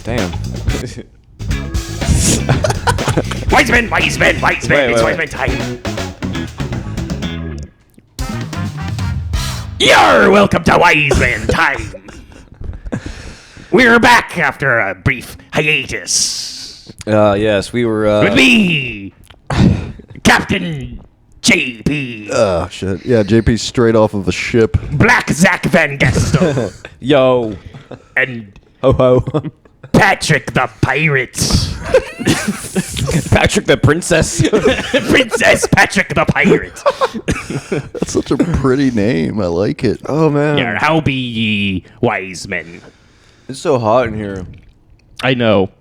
Damn. Wise men, wise men, wise men. It's wise men time. You're welcome to Wise Men Time. We're back after a brief hiatus. Yes, we were. With me, Captain JP. Oh, shit. Yeah, JP's straight off of a ship. Black Zach Van Gestel. Yo. And Ho ho. Patrick the Pirate. Patrick the Princess. Princess Patrick the Pirate. That's such a pretty name. I like it. Oh, man. Yeah, how be ye wise men? It's so hot in here. I know.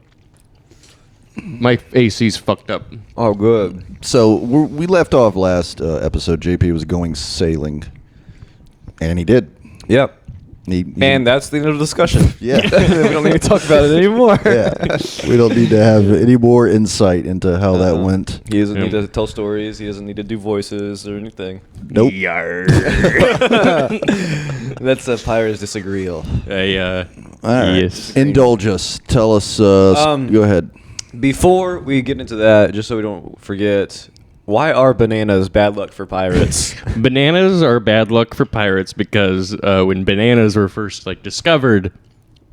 My AC's fucked up. Oh, good. So we left off last episode. JP was going sailing, and he did. Yep. And that's the end of the discussion. Yeah. We don't need to talk about it anymore. Yeah. We don't need to have any more insight into how that went. He doesn't need to tell stories. He doesn't need to do voices or anything. Nope. Yarr. That's a pirate's disagreeal. All right. Yes. Indulge us. Tell us. Go ahead. Before we get into that, just so we don't forget, why are bananas bad luck for pirates? Bananas are bad luck for pirates because when bananas were first discovered,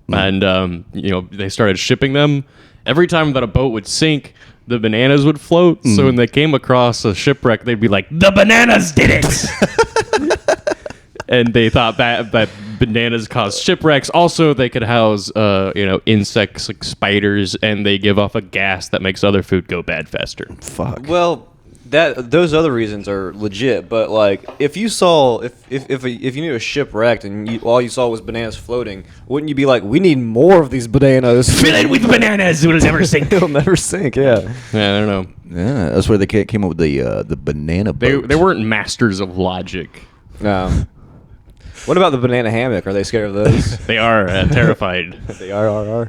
and they started shipping them, every time that a boat would sink, the bananas would float. So when they came across a shipwreck, they'd be like, "The bananas did it!" And they thought that bananas caused shipwrecks. Also, they could house insects like spiders, and they give off a gas that makes other food go bad faster. Fuck. Well, those other reasons are legit, but if you saw if you knew a ship wrecked and all you saw was bananas floating, wouldn't you be like, we need more of these bananas? Fill it with bananas, it will never sink. It'll never sink. Yeah. Yeah, I don't know. Yeah, that's where they came up with the banana boat. They weren't masters of logic. No. What about the banana hammock? Are they scared of those? They are terrified. They are.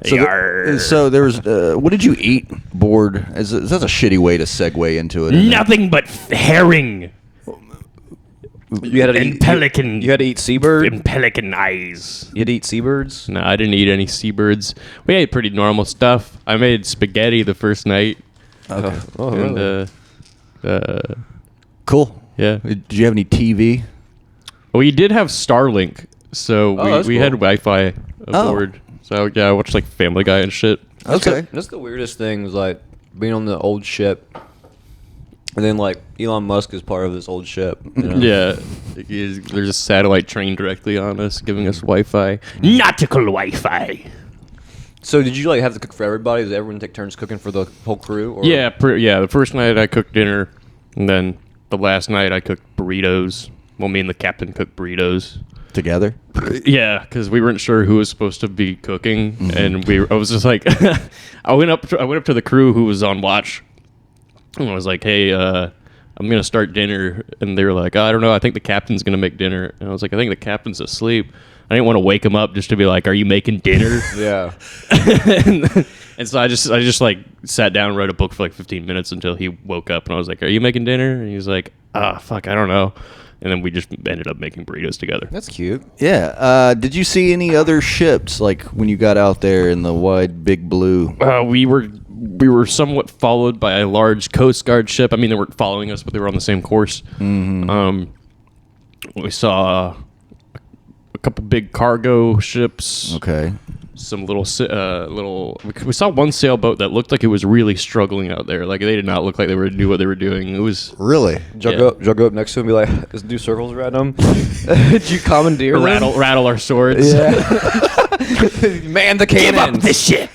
So there was. What did you eat aboard? That's a shitty way to segue into it. isn't it? Nothing but herring You had to and eat pelican. You had to eat seabird. and pelican eyes. You had to eat seabirds. No, I didn't eat any seabirds. We ate pretty normal stuff. I made spaghetti the first night. Okay. Oh, And, really? Cool. yeah. Did you have any TV? We did have Starlink, so that's we had cool. Wi-Fi aboard. So yeah, I watched Family Guy and shit. Okay. That's the weirdest thing, was being on the old ship, and then Elon Musk is part of this old ship. You know? Yeah, there's a satellite train directly on us, giving us Wi-Fi. Nautical Wi-Fi. So did you have to cook for everybody? Does everyone take turns cooking for the whole crew? Or? Yeah, the first night I cooked dinner, and then the last night I cooked burritos. Well, me and the captain cooked burritos. Together? Yeah, because we weren't sure who was supposed to be cooking, and I was just like, I went up to the crew who was on watch, and I was like, hey, I'm gonna start dinner, and they were like, I don't know, I think the captain's gonna make dinner, and I was like, I think the captain's asleep. I didn't want to wake him up just to be like, are you making dinner? Yeah. and so I just sat down and wrote a book for 15 minutes until he woke up, and I was like, are you making dinner? And he was like, fuck, I don't know. And then we just ended up making burritos together. That's cute. Yeah. Did you see any other ships when you got out there in the wide big blue? We were somewhat followed by a large Coast Guard ship. I mean, they weren't following us, but they were on the same course. We saw a couple big cargo ships. Okay. Some little. We saw one sailboat that looked like it was really struggling out there. They did not look like they knew what they were doing. It was Really? Did you go up next to him and be like, let's do circles around him? Did you commandeer them? rattle our swords. Yeah. Man the Give up cannons. the ship.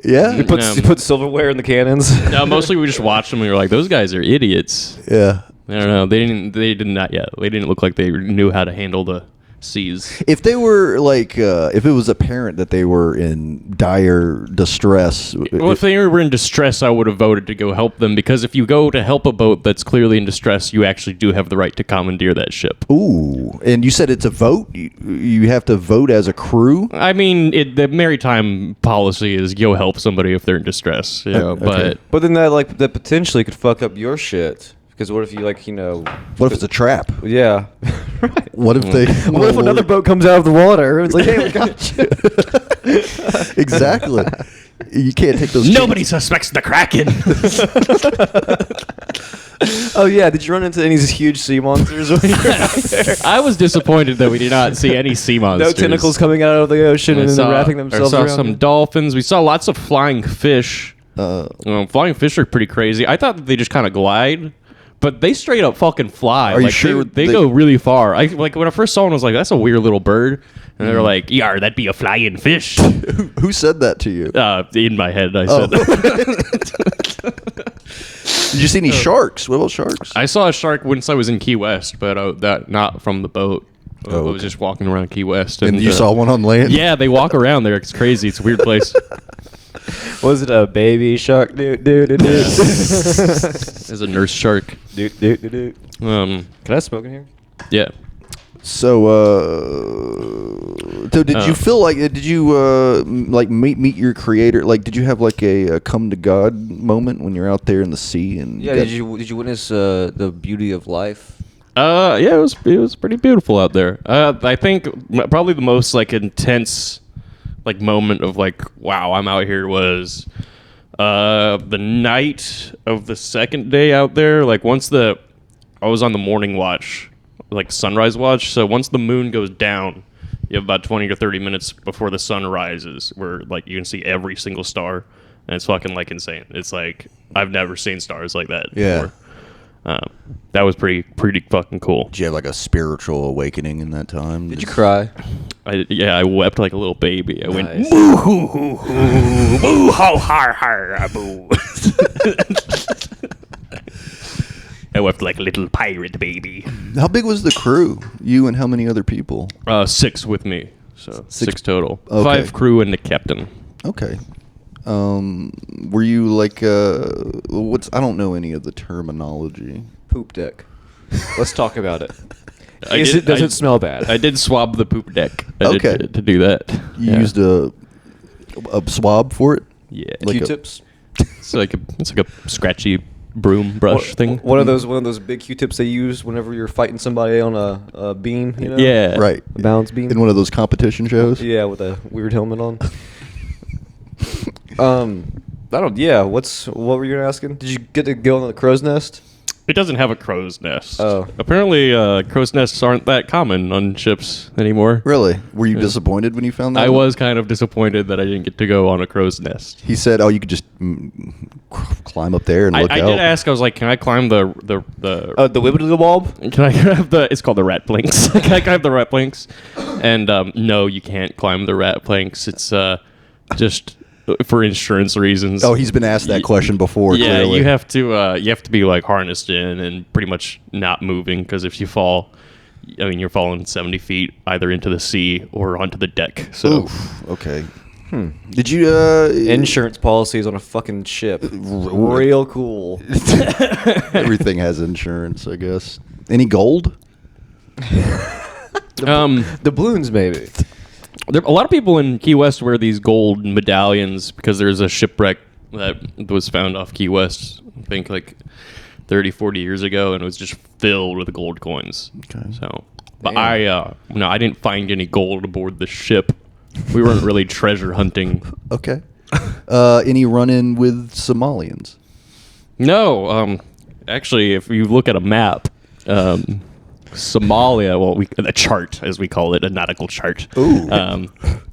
Yeah. You put silverware in the cannons. No, mostly we just watched them and we were like, those guys are idiots. Yeah. I don't know. They didn't look like they knew how to handle the seas. If they were if it was apparent that they were in dire distress. Well, if they were in distress, I would have voted to go help them, because if you go to help a boat that's clearly in distress, you actually do have the right to commandeer that ship. Ooh, and you said it's a vote? You have to vote as a crew? I mean, the maritime policy is go help somebody if they're in distress, Okay. but But then that potentially could fuck up your shit. Because what if you like, What if it's a trap? yeah. What if they? What if another boat comes out of the water? It's like, hey, we got you. Exactly. You can't take those. Nobody suspects the Kraken. Oh yeah, did you run into any of these huge sea monsters when you were out there? I was disappointed that we did not see any sea No monsters. tentacles coming out of the ocean and then wrapping themselves I around. saw some you? dolphins. We saw lots of flying fish. Flying fish are pretty crazy. I thought that they just kind of glide, but they straight up fucking fly. Are you like, sure they they- go really far. I like when I first saw one, I was like, "That's a weird little bird," and they were like, Yar, that'd be a flying fish. Who said that to you? in my head, I said that. Did you see any sharks? What about sharks? I saw a shark once I was in Key West, but that not from the boat. I was okay. just walking around Key West, and you saw one on land? Yeah, they walk around there. It's crazy. It's a weird place. Was it a baby shark? There's a nurse shark. Can I smoke in here? Yeah. So did you feel like did you like meet your creator? Like, did you have like a come to God moment when you're out there in the sea? And Yeah. Did you witness the beauty of life? Yeah, it was pretty beautiful out there. I think probably the most like intense like moment of like, wow, I'm out here was the night of the second day out there. Like I was on the morning watch, like sunrise watch. So once the moon goes down, you have about 20 to 30 minutes before the sun rises, where like you can see every single star, and it's fucking like insane. It's like I've never seen stars like that Yeah. before. That was pretty fucking cool. Did you have like a spiritual awakening in that time? Did you cry? I wept like a little baby. I went, Nice. Boo hoo hoo hoo. Boo ho har har boo. I wept like a little pirate baby. How big was the crew? You and how many other people? 6 with me, so 6 total. Okay. 5 crew and the captain. Okay. Were you like I don't know any of the terminology. Poop deck. Let's talk about it. I Does did- it smell bad? I did swab the poop deck. Okay. To do that. You Yeah. used a swab for it? Yeah. like a- Q-tips. It's like a scratchy broom brush thing. One of those big Q-tips they use whenever you're fighting somebody on a beam. You know? Yeah. Right. A balance beam. In one of those competition shows? Yeah, with a weird helmet on. I don't. Yeah. What were you gonna asking? Did you get to go on the crow's nest? It doesn't have a crow's nest. Oh. Apparently, crow's nests aren't that common on ships anymore. Really? Were you disappointed when you found that? I was kind of disappointed that I didn't get to go on a crow's nest. He said, "Oh, you could just climb up there and I look out." did ask. I was like, "Can I climb the The Wibbly Bob. Can I grab the? It's called the rat planks. Can I grab the rat planks?" And no, you can't climb the rat planks. It's just for insurance reasons. Oh, he's been asked that question before. Yeah, clearly. you have to be like harnessed in and pretty much not moving, because if you fall, I mean, you're falling 70 feet either into the sea or onto the deck. So Oof. Okay. Did you? Insurance policies on a fucking ship. Real cool. Everything has insurance, I guess. Any gold? Doubloons maybe. A lot of people in Key West wear these gold medallions because there's a shipwreck that was found off Key West, I think like 30, 40 years ago, and it was just filled with gold coins. Okay. So, but Damn. I didn't find any gold aboard the ship. We weren't really treasure hunting. Okay. Any run-in with Somalians? No, actually, if you look at a map, Somalia, a chart, as we call it, a nautical chart. Ooh.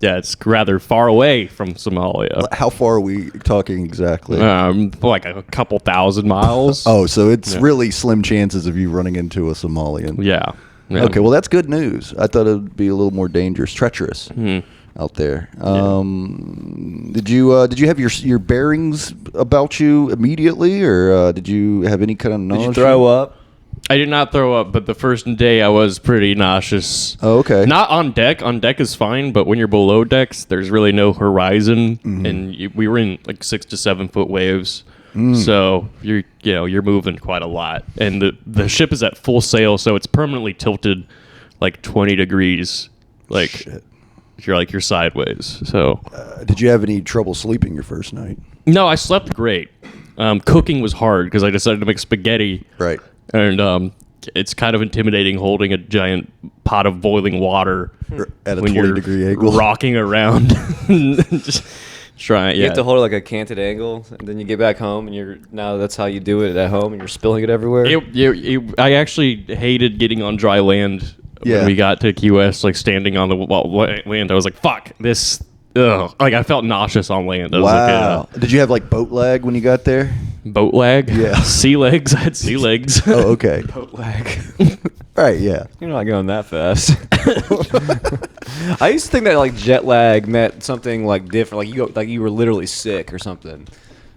Yeah, it's rather far away from Somalia. How far are we talking exactly? Like a couple thousand miles. Oh, so it's really slim chances of you running into a Somalian. Yeah. Yeah. Okay, well that's good news. I thought it would be a little more dangerous, treacherous out there. Did you have your bearings about you immediately, or did you have any kind of Did knowledge? you throw up? I did not throw up, but the first day I was pretty nauseous. Oh, okay. Not on deck. On deck is fine, but when you're below decks, there's really no horizon, and we were in like 6 to 7 foot waves. So you're moving quite a lot, and the ship is at full sail, so it's permanently tilted like 20 degrees, like Shit. you're sideways. So Did you have any trouble sleeping your first night? no, I slept great. Cooking was hard because I decided to make spaghetti. Right. and it's kind of intimidating holding a giant pot of boiling water At a when 20-degree you're angle. rocking around. Just trying. You Yeah. have to hold it like a canted angle, and then you get back home, and now that's how you do it at home, and you're spilling it everywhere. I actually hated getting on dry land Yeah. when we got to Key West, like standing on the land. I was like, fuck, this. Ugh. Like, I felt nauseous on land. I was Wow. Did you have like boat lag when you got there? Boat lag? Yeah. Sea legs? I had sea legs. Oh, okay. Boat lag. Right, yeah. You're not going that fast. I used to think that like jet lag meant something like different, like you were literally sick or something.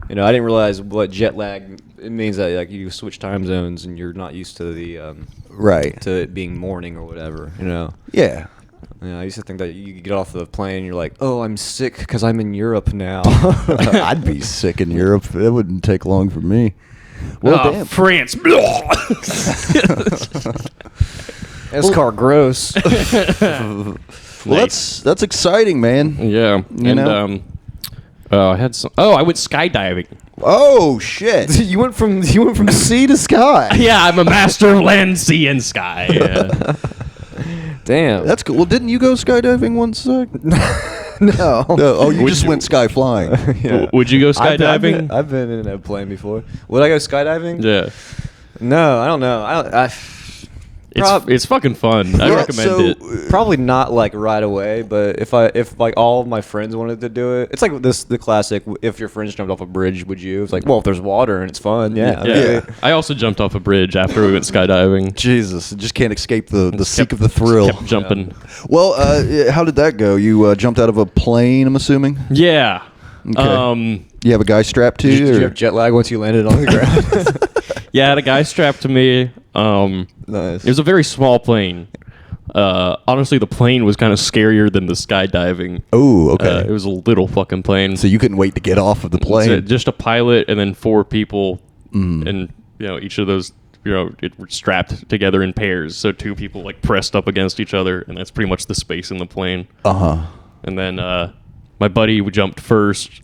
You know, I didn't realize what jet lag. It means that like you switch time zones and you're not used to the Right. to it being morning or whatever. You know. Yeah. Yeah, I used to think that you get off the plane and you're like, oh, I'm sick because I'm in Europe now. I'd be sick in Europe. It wouldn't take long for me. Well, Oh, damn. France. This car gross. Well, that's exciting, man. Yeah. You and, know? I had some. Oh, I went skydiving. Oh shit! you went from sea to sky. Yeah, I'm a master of land, sea, and sky. Yeah. Damn. That's cool. Well, didn't you go skydiving once, Zach? no. Oh, you Would just you- went sky flying. Yeah. Would you go I've skydiving? I've been in a plane before. Would I go skydiving? Yeah. No, I don't know. It's fucking fun. I Yeah, recommend so, it. Probably not like right away, but if like all of my friends wanted to do it, it's like the classic. If your friends jumped off a bridge, would you? It's like, well, if there's water and it's fun, yeah. Yeah. I also jumped off a bridge after we went skydiving. Jesus, just can't escape the seek Kept- of the thrill. Kept jumping. Well, how did that go? You jumped out of a plane, I'm assuming. Yeah. Okay. You have a guy strapped to Did you? you or- have jet lag once you landed on the ground? Yeah, I had a guy strapped to me. Nice. It was a very small plane. Honestly, the plane was kind of scarier than the skydiving. Oh, okay. It was a little fucking plane. So you couldn't wait to get off of the So plane. just a pilot and then 4 people, and each of those it were strapped together in pairs. So 2 people like pressed up against each other, and that's pretty much the space in the plane. Uh-huh. And then my buddy jumped first,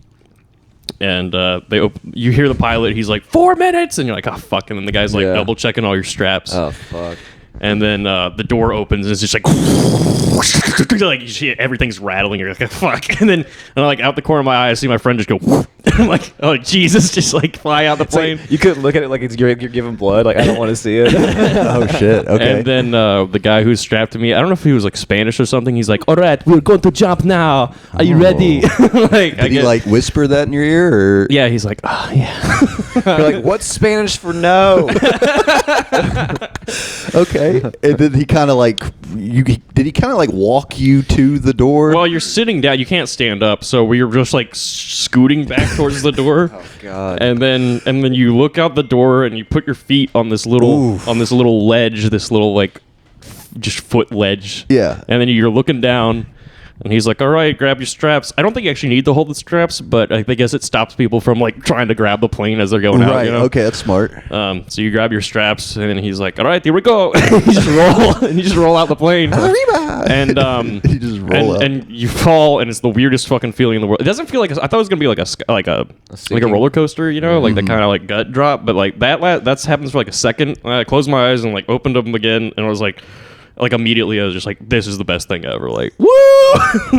and you hear the pilot. He's like 4 minutes, and you're like, oh fuck! And then the guy's like Yeah. double checking all your straps. Oh fuck. And then the door opens and it's just like, like you see everything's rattling. You're like, fuck. And then like out the corner of my eye, I see my friend just go, I'm like, oh Jesus, just like fly out the It's like, plane. you couldn't look at it like you're giving blood. Like I don't want to see it. Oh shit. Okay. And then the guy who's strapped to me, I don't know if he was like Spanish or something. He's like, all right, we're going to jump now. Are you ready? Like, Did he like whisper that in your ear, or? yeah, he's like, oh yeah. You're like, what's Spanish for no? Okay. And then he kind of like did he kind of like walk you to the door? Well, you're sitting down. You can't stand up, so we were just like scooting back towards the door. Oh god. And then you look out the door and you put your feet on this little ledge, this little like just foot ledge. Yeah. And then you're looking down, and he's like, "All right, grab your straps." I don't think you actually need to hold the straps, but I guess it stops people from like trying to grab the plane as they're going out. Right. You know? Okay, that's smart. So you grab your straps, and then he's like, "All right, here we go." you just roll out the plane. And You just roll out. and you fall, and it's the weirdest fucking feeling in the world. It doesn't feel like I thought it was gonna be like a sinking- roller coaster, you know, like the Mm-hmm. kind of like gut drop. But like that's happens for like a second. I closed my eyes and like opened them again, and I was like immediately I was just like, this is the best thing ever. Like woo!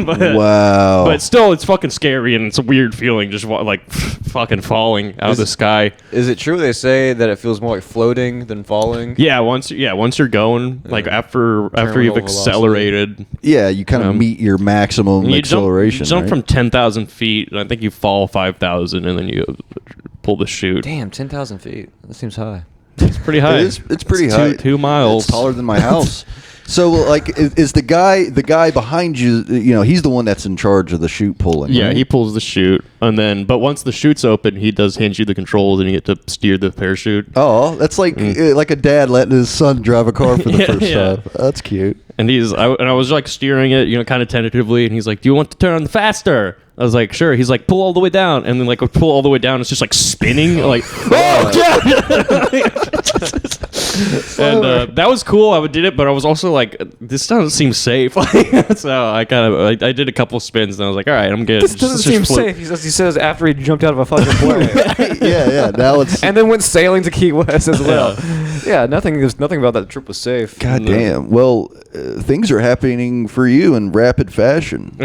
but, Wow. But still, it's fucking scary, and it's a weird feeling just like fucking falling out of the sky. Is it true they say that it feels more like floating than falling? Yeah, once you're going, like after you've Terminal velocity. accelerated. Yeah, you kind of meet your maximum You acceleration. jump right? from 10,000 feet, and I think you fall 5,000, and then you pull the chute. Damn, 10,000 feet. That seems high. It's pretty high. It's pretty It's high. 2 miles. It's taller than my house. So, like, is the guy behind you? You know, he's the one that's in charge of the chute pulling. Yeah, right? he pulls the chute, and then but once the chute's open, he does hand you the controls, and you get to steer the parachute. Oh, that's like a dad letting his son drive a car for the Yeah, first yeah. time. That's cute. And I was like steering it, you know, kind of tentatively, and he's like, "Do you want to turn faster?" I was like, "Sure." He's like, "Pull all the way down," and then like I pull all the way down, it's just like spinning, like, oh god! And that was cool. I did it, but I was also like, this doesn't seem safe. So I I did a couple spins and I was like, all right, I'm good. This doesn't seem safe. He says after he jumped out of a fucking plane. yeah. Now it's And then went sailing to Key West as well. Yeah, nothing about that trip was safe. God damn. Well, things are happening for you in rapid fashion.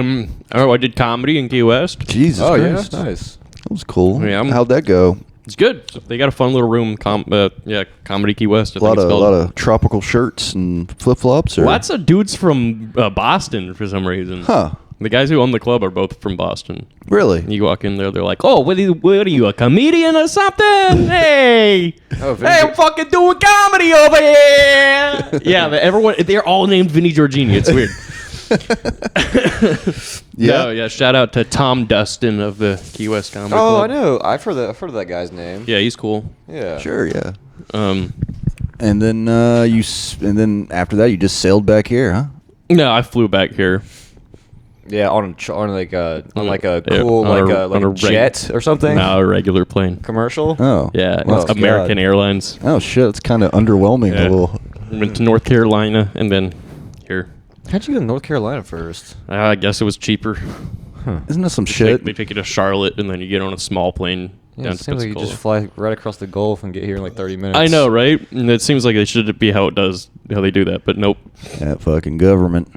I did comedy in Key West. Jesus Oh, Christ. yeah, nice. That was cool. Yeah, How'd that go? It's good. So they got a fun little room. Comedy Key West. I A lot think it's called. of tropical shirts and flip flops. Lots of dudes from Boston for some reason. Huh? The guys who own the club are both from Boston. Really? You walk in there, they're like, "Oh, what are you, a comedian or something? Hey, Oh, hey, I'm fucking doing comedy over here." Yeah, they're all named Vinny Giorgini. It's weird. Yeah. Shout out to Tom Dustin of the Key West Comedy Oh, Club. I know. I've heard of that guy's name. Yeah, he's cool. Yeah. Sure. Yeah. Um, And then and then after that, you just sailed back here, huh? no, I flew back here. Yeah, on like a Yeah, cool on a jet or something. No, a regular plane. Commercial. Oh. Yeah, Oh, it's American God. Airlines. Oh shit! It's kind of underwhelming. Yeah. A little. Went to North Carolina and then here. How'd you go to North Carolina first? I guess it was cheaper. Isn't that some shit? They take you to Charlotte and then you get on a small plane Yeah, down it to seems like you Pensacola. just fly right across the Gulf and get here in like 30 minutes. I know, right? And it seems like it should be how they do that, but nope. That fucking government.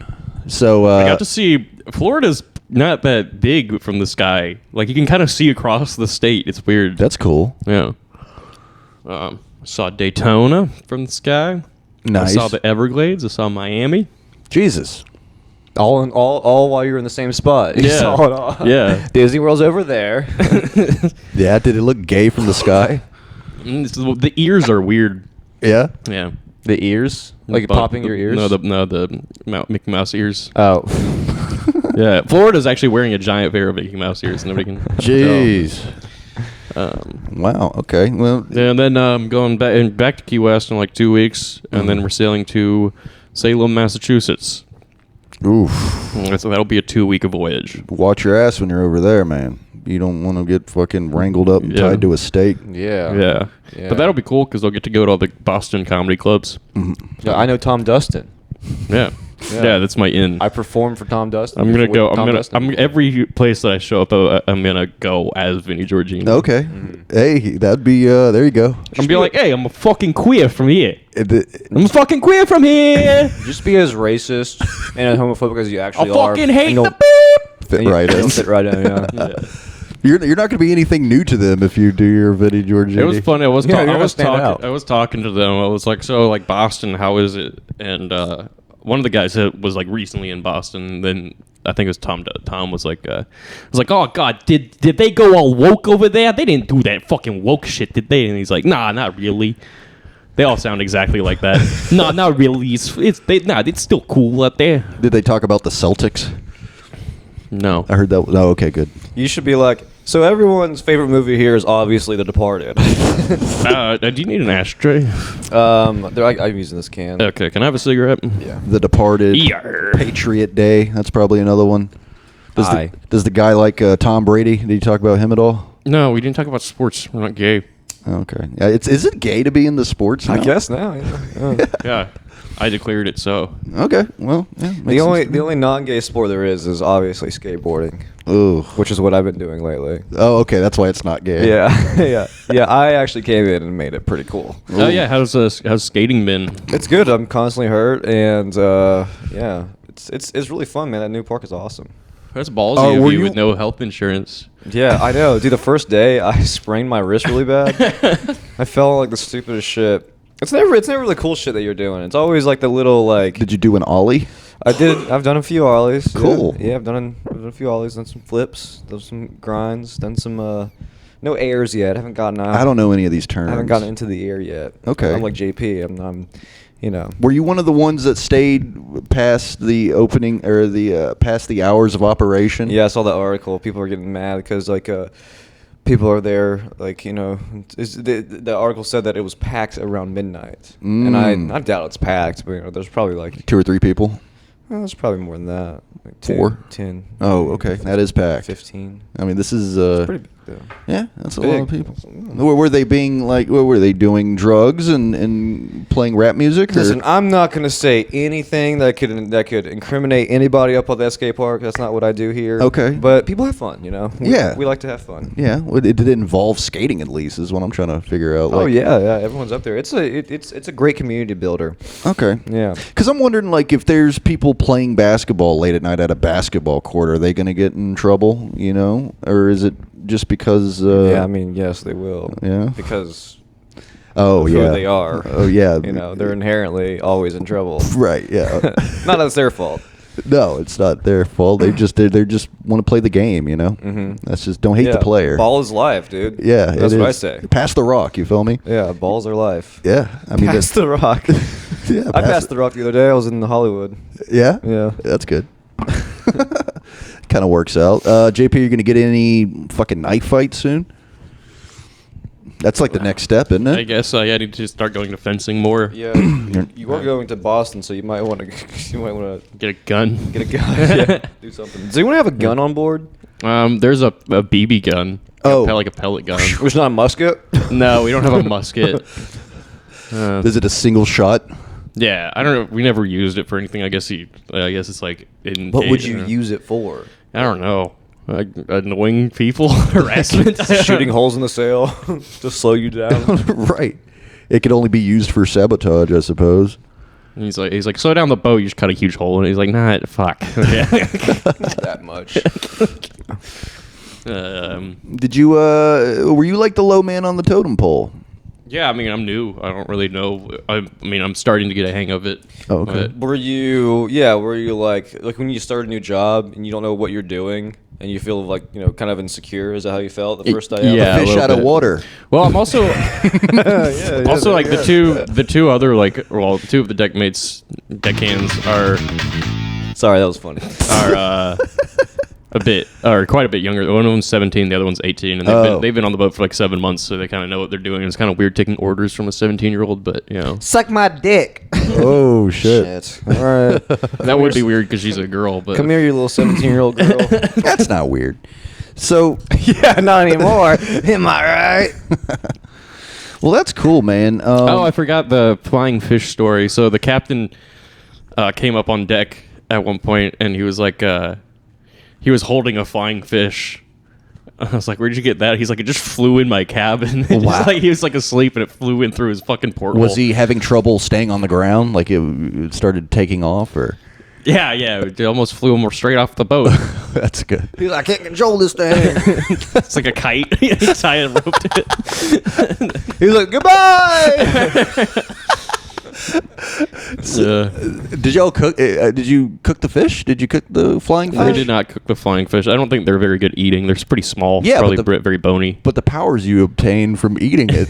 So I got to see Florida's not that big from the sky. Like you can kind of see across the state. It's weird. that's cool. Yeah. Saw Daytona from the sky. Nice. I saw the Everglades. I saw Miami. Jesus. All while you were in the same spot. You Yeah. saw it all. Yeah. Disney World's over there. Yeah. Did it look gay from the sky? The ears are weird. Yeah. Yeah. The ears, like But- popping your ears. No, the Mickey Mouse ears. Oh. Yeah, Florida's actually wearing a giant pair of Mickey Mouse ears. Nobody can. Jeez. tell. Wow. Okay. Well. And then going back to Key West in like 2 weeks, and then we're sailing to Salem, Massachusetts. Oof. So that'll be a 2-week voyage. Watch your ass when you're over there, man. You don't want to get fucking wrangled up and Yeah. tied to a stake. Yeah. Yeah. Yeah. But that'll be cool because they'll get to go to all the Boston comedy clubs. Yeah, I know Tom Dustin. Yeah. Yeah. Yeah, that's my in. I performed for Tom Dustin. I'm gonna with go. Tom Dustin. Every place that I show up, I'm gonna go as Vinny Giorgini. Okay. Hey, that'd be. There you go. I'm be like, hey, I'm a fucking queer from here. It- I'm a fucking queer from here. Just be as racist and homophobic as you I actually are. fucking hate and you'll- the beep. fit and you- right it'll in. Fit right in. Yeah. Yeah. You're not going to be anything new to them if you do your Vinny Giorgini. It was funny. I was Yeah, you're gonna stand talking. out. I was talking to them. I was like, so like Boston, how is it? And one of the guys that was like recently in Boston. Then I think it was Tom. Tom was like, oh God, did they go all woke over there? They didn't do that fucking woke shit, did they? And he's like, nah, not really. They all sound exactly like that. No, not really. It's still cool out there. Did they talk about the Celtics? No. I heard that. Oh, okay, good. You should be like, so everyone's favorite movie here is obviously The Departed. Do you need an ashtray? I'm using this can. Okay, can I have a cigarette? Yeah. The Departed, Yarr. Patriot Day. That's probably another one. Aye. Does the guy like Tom Brady? Did you talk about him at all? No, we didn't talk about sports. We're not gay. Okay. Yeah, is it gay to be in the sports? I now? guess now. Yeah. Yeah, I declared it so. Okay. Well, yeah. The only non-gay sport there is obviously skateboarding, Ooh. which is what I've been doing lately. Oh, okay. That's why it's not gay. Yeah, yeah. I actually came in and made it pretty cool. Oh yeah, how's skating been? It's good. I'm constantly hurt, and yeah, it's really fun, man. That new park is awesome. That's ballsy Oh, of were you you- with no health insurance. Yeah, I know. Dude, the first day I sprained my wrist really bad. I felt like the stupidest shit. It's never the cool shit that you're doing. It's always like the little like. Did you do an ollie? I've done a few ollies. Cool. Yeah, I've done a few ollies, done some flips, done some grinds, done some no airs yet. I haven't gotten out. I don't know any of these terms. I haven't gotten into the air yet. Okay. I'm like JP. I'm you know. Were you one of the ones that stayed past the opening or the past the hours of operation? Yeah, I saw that article. People are getting mad because like people are there like the article said that it was packed around midnight, and I doubt it's packed, but there's probably like 2 or 3 people. well, there's probably more than that. Like 4? 10. Oh, okay. That is packed. 15. I mean, this is It's Yeah, that's a lot of people. Were they being like? Were they doing drugs and playing rap music? Or? Listen, I'm not going to say anything that could incriminate anybody up at that skate park. That's not what I do here. Okay. But people have fun, you know. Yeah. We like to have fun. Yeah, well, did it involve skating at least? Is what I'm trying to figure out. Oh Like, yeah, everyone's up there. It's a great community builder. Okay. Yeah. Because I'm wondering, like, if there's people playing basketball late at night at a basketball court, are they going to get in trouble? You know, or is it just because? Yeah, I mean, yes, they will. Yeah. Because Oh of yeah. who they are. Oh yeah. You know, they're inherently always in trouble. Right. Yeah. Not that it's their fault. No, it's not their fault. They just want to play the game. You know. Mm-hmm. That's just don't hate the player. Ball is life, dude. Yeah, That's it what I is. say. Pass the rock. You feel me? Yeah, balls are life. Yeah. I mean, Pass the rock. yeah. I passed the rock the other day. I was in Hollywood. Yeah. Yeah. That's good. Kind of works out. JP, you're gonna get any fucking knife fights soon? That's like the next step, isn't I it? guess I need to start going to fencing more. Yeah, you are going to Boston, so you might want to Get a gun. get a gun. Yeah, do something. Does anyone have a gun on board? There's a BB gun. Oh. Like a pellet gun. It's not a musket. No, we don't have a musket. Is it a single shot? Yeah, I don't know. We never used it for anything. I guess it's like in. What would you use it for? I don't know. Annoying people, harassment, Shooting holes in the sail to slow you down. Right. It could only be used for sabotage, I suppose. And he's like, slow down the boat. You just cut a huge hole, and he's like, nah, fuck. Yeah. That much. Did you? Were you like the low man on the totem pole? Yeah, I mean, I'm new. I don't really know. I mean, I'm starting to get a hang of it. Oh, okay. but- Were you like when you start a new job and you don't know what you're doing and you feel like, you know, kind of insecure? Is that how you felt the first day out? Yeah. Fish little out of bit. water. Well, I'm also also like the two other two of the deckhands Sorry, that was funny. are quite a bit younger. One of them's 17, the other one's 18, and they've been on the boat for like 7 months, so they kind of know what they're doing. It's kind of weird taking orders from a 17-year-old, but you know, Suck my dick. Oh shit. All right. that would be weird because she's a girl. But Come here, you little 17-year-old girl. That's not weird. So, Yeah, not anymore. Am I right? well, that's cool, man. Oh, I forgot the flying fish story. So the captain came up on deck at one point, and he was like, he was holding a flying fish. I was like, "Where'd you get that?" He's like, "It just flew in my cabin." Wow. He was like asleep, and it flew in through his fucking porthole. was he having trouble staying on the ground? Like it started taking off, or? Yeah. It almost flew him straight off the boat. That's good. He's like, I can't control this thing. It's like a kite. He tied and roped it. He's like, goodbye. Did y'all cook? Did you cook the fish? Did you cook the flying fish? I did not cook the flying fish. I don't think they're very good eating. They're pretty small. Yeah, probably but very bony. But the powers you obtain from eating it.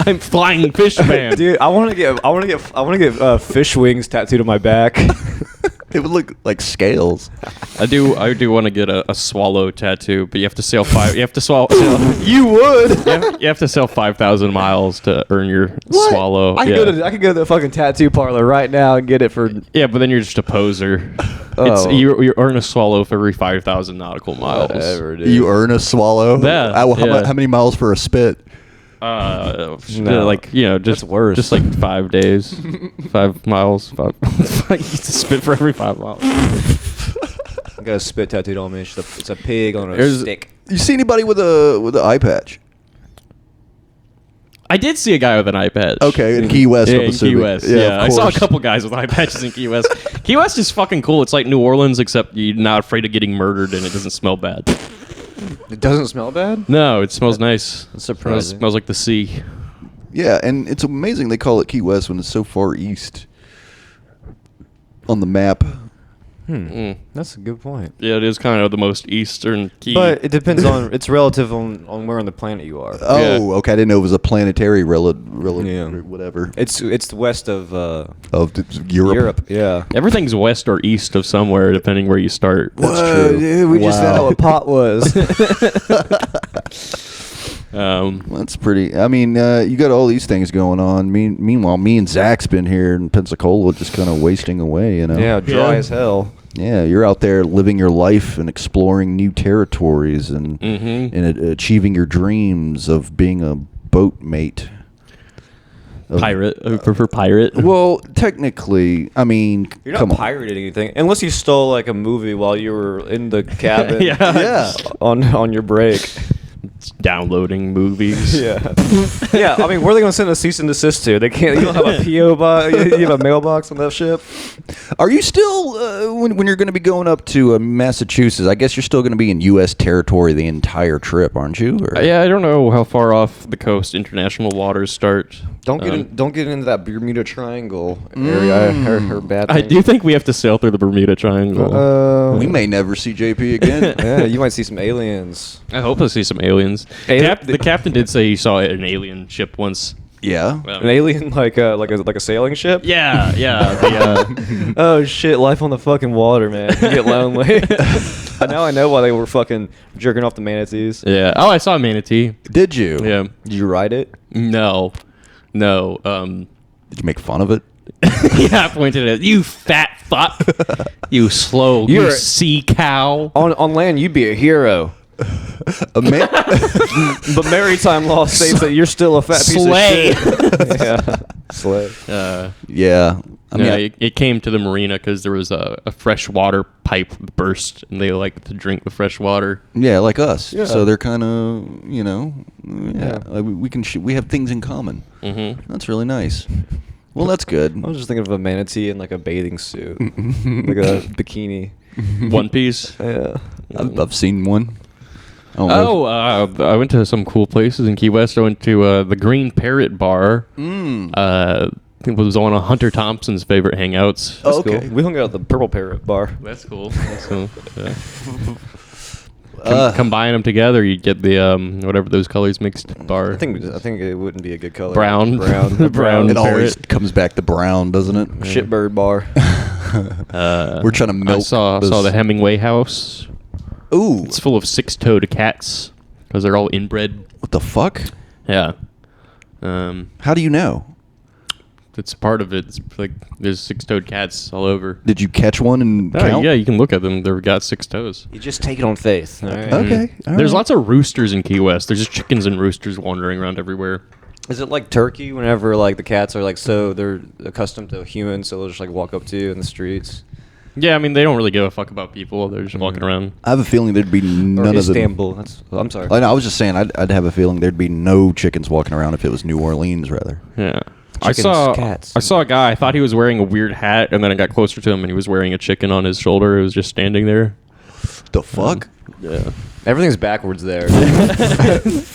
I'm flying fish man. Dude, I want to get fish wings tattooed on my back. It would look like scales. I do want to get a swallow tattoo, but you have to sail five. You have to You would. you have to sail 5,000 miles to earn your swallow. I could go to the fucking tattoo parlor right now and get it for. Yeah, but then you're just a poser. Oh. You earn a swallow for every 5,000 nautical miles. Whatever, dude. You earn a swallow. Yeah, How many miles for a spit? No. That's worse. Just like 5 days, 5 miles. You spit for every 5 miles. I got a spit tattooed on me. It's a pig on a stick. You see anybody with an eye patch? I did see a guy with an eye patch. Okay, in Key West, Yeah, I'm in Key assuming. West. Yeah, Yeah, of I saw a course. couple guys with eye patches in Key West. Key West is fucking cool. It's like New Orleans, except you're not afraid of getting murdered, and it doesn't smell bad. It doesn't smell bad? No, it smells nice. That's surprising. It smells like the sea. Yeah, and it's amazing they call it Key West when it's so far east on the map. That's a good point. Yeah, it is kind of the most eastern key. But it depends on. It's relative on where on the planet you are. Oh, okay. I didn't know it was a planetary Yeah. whatever. It's west of Europe. Yeah. Everything's west or east of somewhere, depending where you start. That's Whoa, true. Dude, we just found out what pot was. That's pretty. I mean, you got all these things going on. Meanwhile, me and Zach's been here in Pensacola, just kind of wasting away. You know. yeah, dry Yeah. as hell. Yeah, you're out there living your life and exploring new territories and achieving your dreams of being a boat mate. Pirate. I prefer pirate. Well, technically, I mean, You're come not on. pirating anything unless you stole like a movie while you were in the cabin. Yeah. On your break. Downloading movies. Yeah. Yeah. I mean, where are they going to send a cease and desist to? They can't. You don't have a PO box. You have a mailbox on that ship. Are you still when you're going to be going up to Massachusetts? I guess you're still going to be in U.S. territory the entire trip, aren't you? Or? Yeah, I don't know how far off the coast international waters start. Don't get into that Bermuda Triangle area. I heard bad I things. do think we have to sail through the Bermuda Triangle. We may never see JP again. Yeah, you might see some aliens. I hope I see some aliens. Hey, The captain did say he saw an alien ship once. Yeah. An alien like a sailing ship. Yeah. The, Oh shit! Life on the fucking water, man. You get lonely. Now I know why they were fucking jerking off the manatees. yeah. Oh, I saw a manatee. Did you? Yeah. Did you ride it? No. Did you make fun of it? Yeah, I pointed at you, fat fuck. You slow. You're You a- sea cow. On land, you'd be a hero. A man. But maritime law states that you're still a fat Slay. piece of shit. Yeah. Slay. Yeah. I mean, It came to the marina because there was a fresh water pipe burst, and they like to drink the fresh water. yeah, like us. Yeah. So they're kind of, like we can we have things in common. Mm-hmm. That's really nice. Well, that's good. I was just thinking of a manatee in like a bathing suit, like a bikini. One Piece. Yeah. I've seen one. I don't know. I went to some cool places in Key West. I went to the Green Parrot Bar. It was one of Hunter Thompson's favorite hangouts. Oh, That's okay. cool. We hung out at the Purple Parrot bar. That's cool. That's cool. Yeah. Combine them together, you get the whatever those colors mixed bar. I think it wouldn't be a good color. Brown. Brown. Brown. It always parrot. comes back to brown, doesn't it? Shitbird bar. We're trying to milk. I saw the Hemingway house. Ooh, It's full of six-toed cats because they're all inbred. what the fuck? Yeah. How do you know? That's part of it. It's like there's six-toed cats all over. Did you catch one and count? Yeah, you can look at them. They've got 6 toes. You just take it on faith. All right. Okay. all There's right. lots of roosters in Key West. There's just chickens and roosters wandering around everywhere. Is it like Turkey? Whenever like the cats are like so they're accustomed to humans, so they'll just like walk up to you in the streets. Yeah, I mean, they don't really give a fuck about people. They're just walking around. I have a feeling there'd be Or none of them. Istanbul. I'm sorry. I was just saying, I'd have a feeling there'd be no chickens walking around if it was New Orleans, rather. Yeah. Chickens, cats. I saw a guy. I thought he was wearing a weird hat, and then I got closer to him, and he was wearing a chicken on his shoulder. It was just standing there. The fuck? Yeah. Everything's backwards there.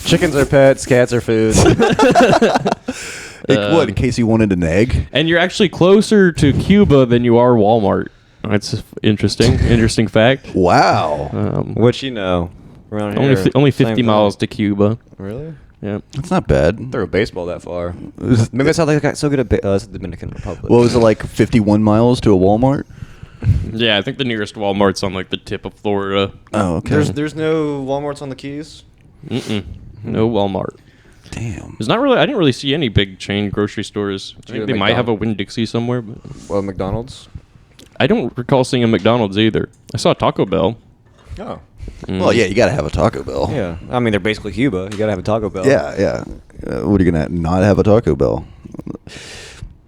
Chickens are pets. Cats are food. What, in case he wanted an egg? And you're actually closer to Cuba than you are Walmart. That's interesting. Interesting fact. Wow. What you know? Around Only here, only same 50 thing. miles to Cuba. Really? Yeah. That's not bad. Throw a baseball that far. Maybe that's how they got so good at it's the Dominican Republic. What was it, like 51 miles to a Walmart? Yeah, I think the nearest Walmart's on like the tip of Florida. Oh, okay. There's no Walmarts on the Keys. Mm-mm. No Walmart. Damn. There's not really. I didn't really see any big chain grocery stores. I you think go they to might have a McDonald's? Winn-Dixie somewhere, but Well, McDonald's. I don't recall seeing a McDonald's either. I saw Taco Bell. Oh. Well, yeah, you got to have a Taco Bell. Yeah. I mean, they're basically Cuba. You gotta have a Taco Bell. Yeah, yeah. What are you going to not have a Taco Bell?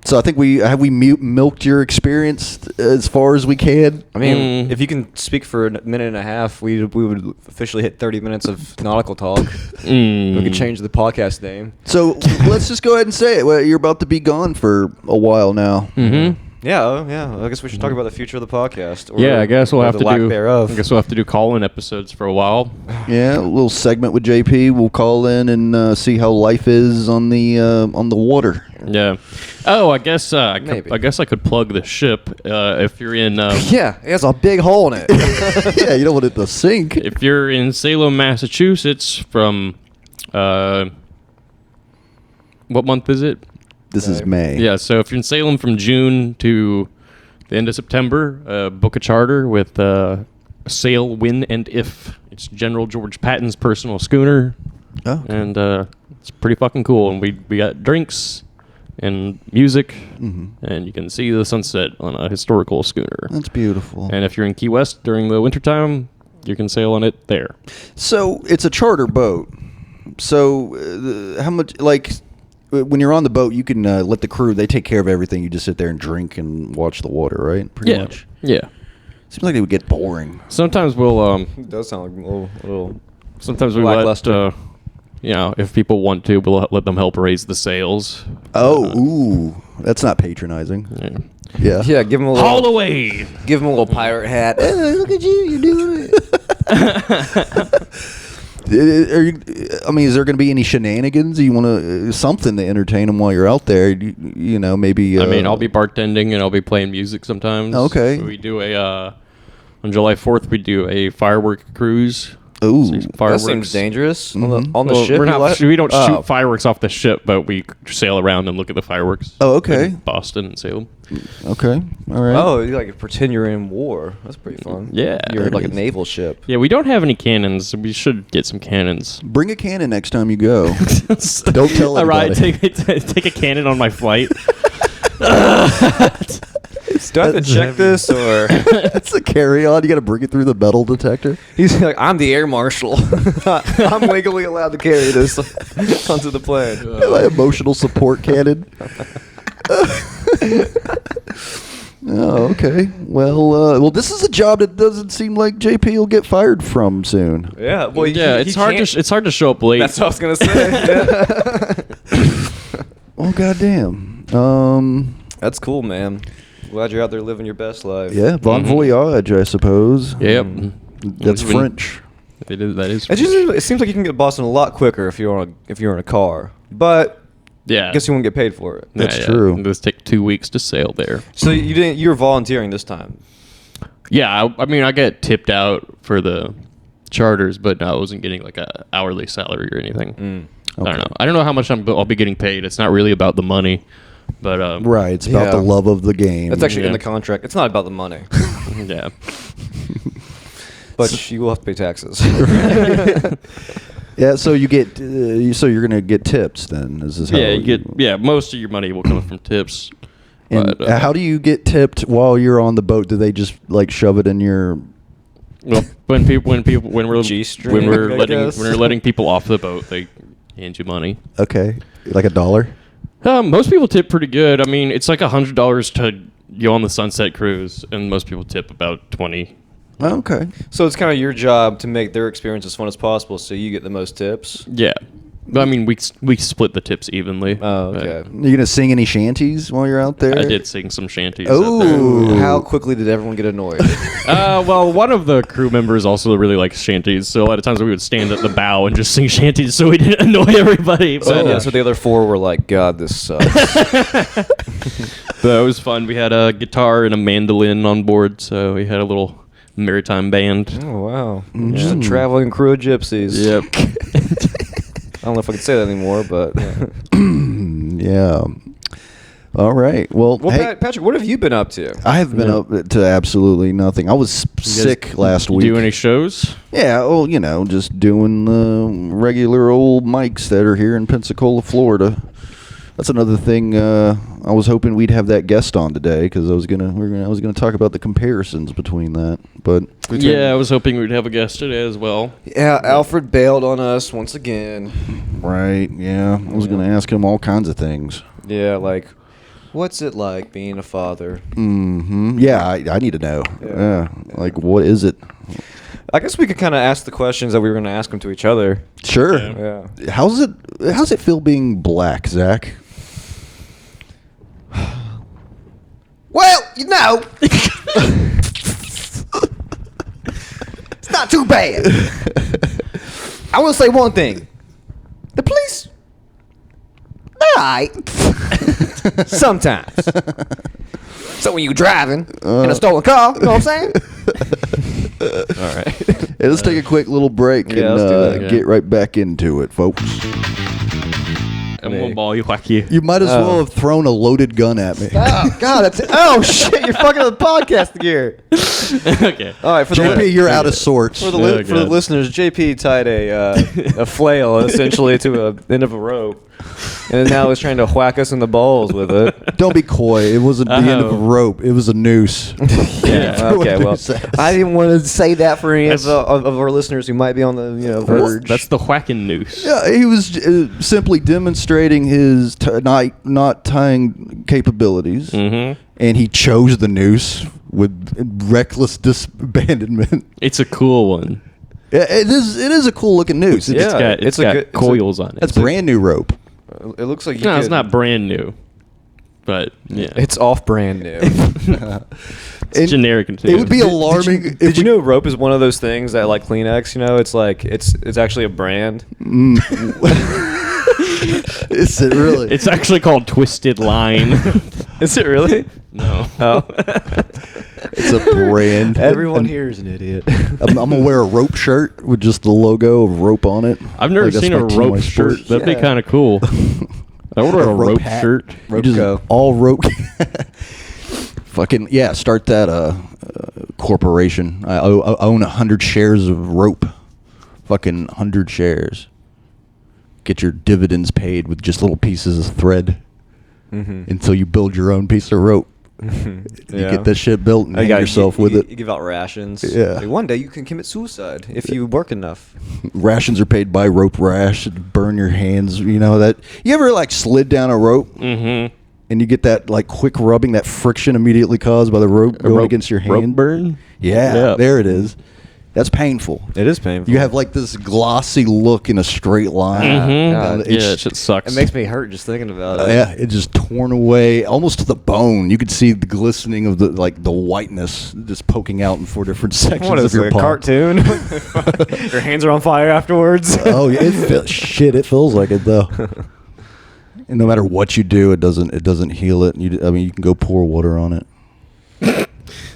So I think we milked your experience as far as we can. I mean, if you can speak for a minute and a half, we would officially hit 30 minutes of nautical talk. We could change the podcast name. So let's just go ahead and say it. Well, you're about to be gone for a while now. Mm-hmm. Yeah. I guess we should talk about the future of the podcast. Or, Yeah, I guess we'll or have the to lack do. thereof. I guess we'll have to do call-in episodes for a while. Yeah, a little segment with JP. We'll call in and see how life is on the water. Yeah. Oh, I guess. Maybe. I guess I could plug the ship if you're in. Yeah, it has a big hole in it. Yeah, you don't want it to sink. If you're in Salem, Massachusetts, from what month is it? This is May. Yeah, so if you're in Salem from June to the end of September, book a charter with Sail, Win, and If. It's General George Patton's personal schooner, Oh, okay. and it's pretty fucking cool. And we got drinks and music, and you can see the sunset on a historical schooner. That's beautiful. And if you're in Key West during the wintertime, you can sail on it there. So it's a charter boat. So how much, like, when you're on the boat, you can let the crew, they take care of everything. You just sit there and drink and watch the water, right? Pretty much. Yeah. Seems like it would get boring. Sometimes we'll It does sound like a little sometimes we let lackluster. if people want to, we'll let them help raise the sails. Ooh, that's not patronizing. Yeah. Yeah. Yeah, give him a little. Haul away. Give him a little pirate hat. Look at you, you're doing it. Is there going to be any shenanigans? You want to something to entertain them while you're out there? You know, maybe. I mean, I'll be bartending and I'll be playing music sometimes. Okay. We do on July 4th, we do a firework cruise. Ooh, See some That fireworks. seems dangerous. On the Well, ship. we're you not, let- we don't Oh. shoot fireworks off the ship, but we sail around and look at the fireworks. Oh, okay. In Boston and Salem. Okay, all right. Oh, you like pretend you're in war. That's pretty fun. Yeah. You're There like it a is. naval ship. Yeah, we don't have any cannons. We should get some cannons. Bring a cannon next time you go. Don't tell All right, anybody. take a cannon on my flight. Do I have to check this or? It's a carry-on. You got to bring it through the metal detector. He's like, I'm the air marshal. I'm legally allowed to carry this onto the plane. My emotional support cannon. Oh, okay. Well, this is a job that doesn't seem like JP will get fired from soon. Yeah, well, Yeah, he it's hard can't- it's hard to show up late. That's what I was gonna say. Yeah. Oh, goddamn. That's cool, man. Glad you're out there living your best life. Yeah, bon voyage, I suppose. Yep. That's Even- French. That is. It seems like you can get to Boston a lot quicker if you're in a car, but Yeah. I guess you won't get paid for it. That's true. It does take 2 weeks to sail there. So you were volunteering this time. Yeah, I mean, I get tipped out for the charters, but no, I wasn't getting like a hourly salary or anything. I don't know. I don't know how much I'll be getting paid. It's not really about the money, but Right, it's about Yeah. the love of the game. That's actually in Yeah. the contract. It's not about the money, yeah. but you will have to pay taxes. Yeah, so you get, so you're gonna get tips then. Is this how? Most of your money will come from tips. And But, how do you get tipped while you're on the boat? Do they just like shove it in your? well, when we're G-string, when we're I letting guess. when we're letting people off the boat, they hand you money. Okay, like $1. Most people tip pretty good. I mean, it's like $100 to go on the Sunset Cruise, and most people tip about 20. Okay. So it's kind of your job to make their experience as fun as possible, so you get the most tips. Yeah, but I mean, we split the tips evenly. Oh, But okay. You gonna sing any shanties while you're out there? I did sing some shanties. Oh. out there. Ooh. How quickly did everyone get annoyed? Well, one of the crew members also really likes shanties, so a lot of times we would stand at the bow and just sing shanties so we didn't annoy everybody. So, But, so the other four were like, God, this sucks. but it was fun. We had a guitar and a mandolin on board, so we had a little maritime band. Oh, wow. Just a traveling crew of gypsies. Yep. I don't know if I can say that anymore, but. Yeah. All right. Well, Well, hey, Patrick, what have you been up to? I have been up to absolutely nothing. I was sick last week. Do any shows? Yeah. Well, just doing the regular old mics that are here in Pensacola, Florida. That's another thing. I was hoping we'd have that guest on today because I was gonna talk about the comparisons between that. But Yeah, I was hoping we'd have a guest today as well. Yeah, Alfred bailed on us once again. right. Yeah. I was gonna ask him all kinds of things. Yeah, like, what's it like being a father? Mm-hmm. Yeah. I need to know. Yeah. Like, what is it? I guess we could kind of ask the questions that we were going to ask them to each other. Sure. Yeah. How's it feel being black, Zach? Well, it's not too bad. I will say one thing. The police, they're alright. Sometimes. So when you're driving in a stolen car, you know what I'm saying? All right. Hey, let's take a quick little break Yeah, and let's do that. get right back into it, folks. And we'll ball you wacky. You might as well have thrown a loaded gun at me. Oh, God, oh, shit, you're fucking the podcast gear. Okay. All right, for JP, you're out of sorts. For the, Oh, for the God. listeners, JP tied a flail essentially to a end of a rope. and now he's trying to whack us in the balls with it. Don't be coy. It wasn't the end of a rope. It was a noose. Yeah. Okay, well, Noose ass. I didn't want to say that for any That's- of our listeners who might be on the verge. That's the whacking noose. Yeah, he was simply demonstrating his not tying capabilities, and he chose the noose with reckless disabandonment. It's a cool one. Yeah, it is a cool looking noose. Yeah. It's got it's a- coils on it. That's brand new rope. It looks like you No, it's could- not brand new, but yeah, It's off brand new. it's generic. It would be alarming. Did you know rope is one of those things that like Kleenex? You know, it's like it's actually a brand. Is it really? It's actually called Twisted Line. Is it really? No. Oh, It's a brand. everyone here is an idiot. I'm gonna wear a rope shirt with just the logo of rope on it. I've never Like, that's seen my a team, rope my shirt. sport. That'd be Yeah. kind of cool. I would wear a rope hat. shirt. You Rope just go. all rope. Fucking yeah! Start that corporation. I own 100 shares of rope. Fucking 100 shares. Get your dividends paid with just little pieces of thread until you build your own piece of rope. You Yeah. get that shit built and You hang gotta- yourself you- with you- it. You give out rations. Yeah. Like, one day you can commit suicide if you work enough. Rations are paid by rope rash. Burn your hands. You know that. You ever like slid down a rope Mm-hmm. and you get that like quick rubbing, that friction immediately caused by the rope going against your hand? Rope burn? Yeah, Yeah. there it is. That's painful. It is painful. You have like this glossy look in a straight line. Mm-hmm. It's- Yeah, it shit sucks. It makes me hurt just thinking about it. yeah, it just torn away almost to the bone. You could see the glistening of the whiteness just poking out in 4 different sections What of is your it, a palm. cartoon? Your hands are on fire afterwards. Oh, yeah, it feels like it though. And no matter what you do, it doesn't heal it. You can go pour water on it.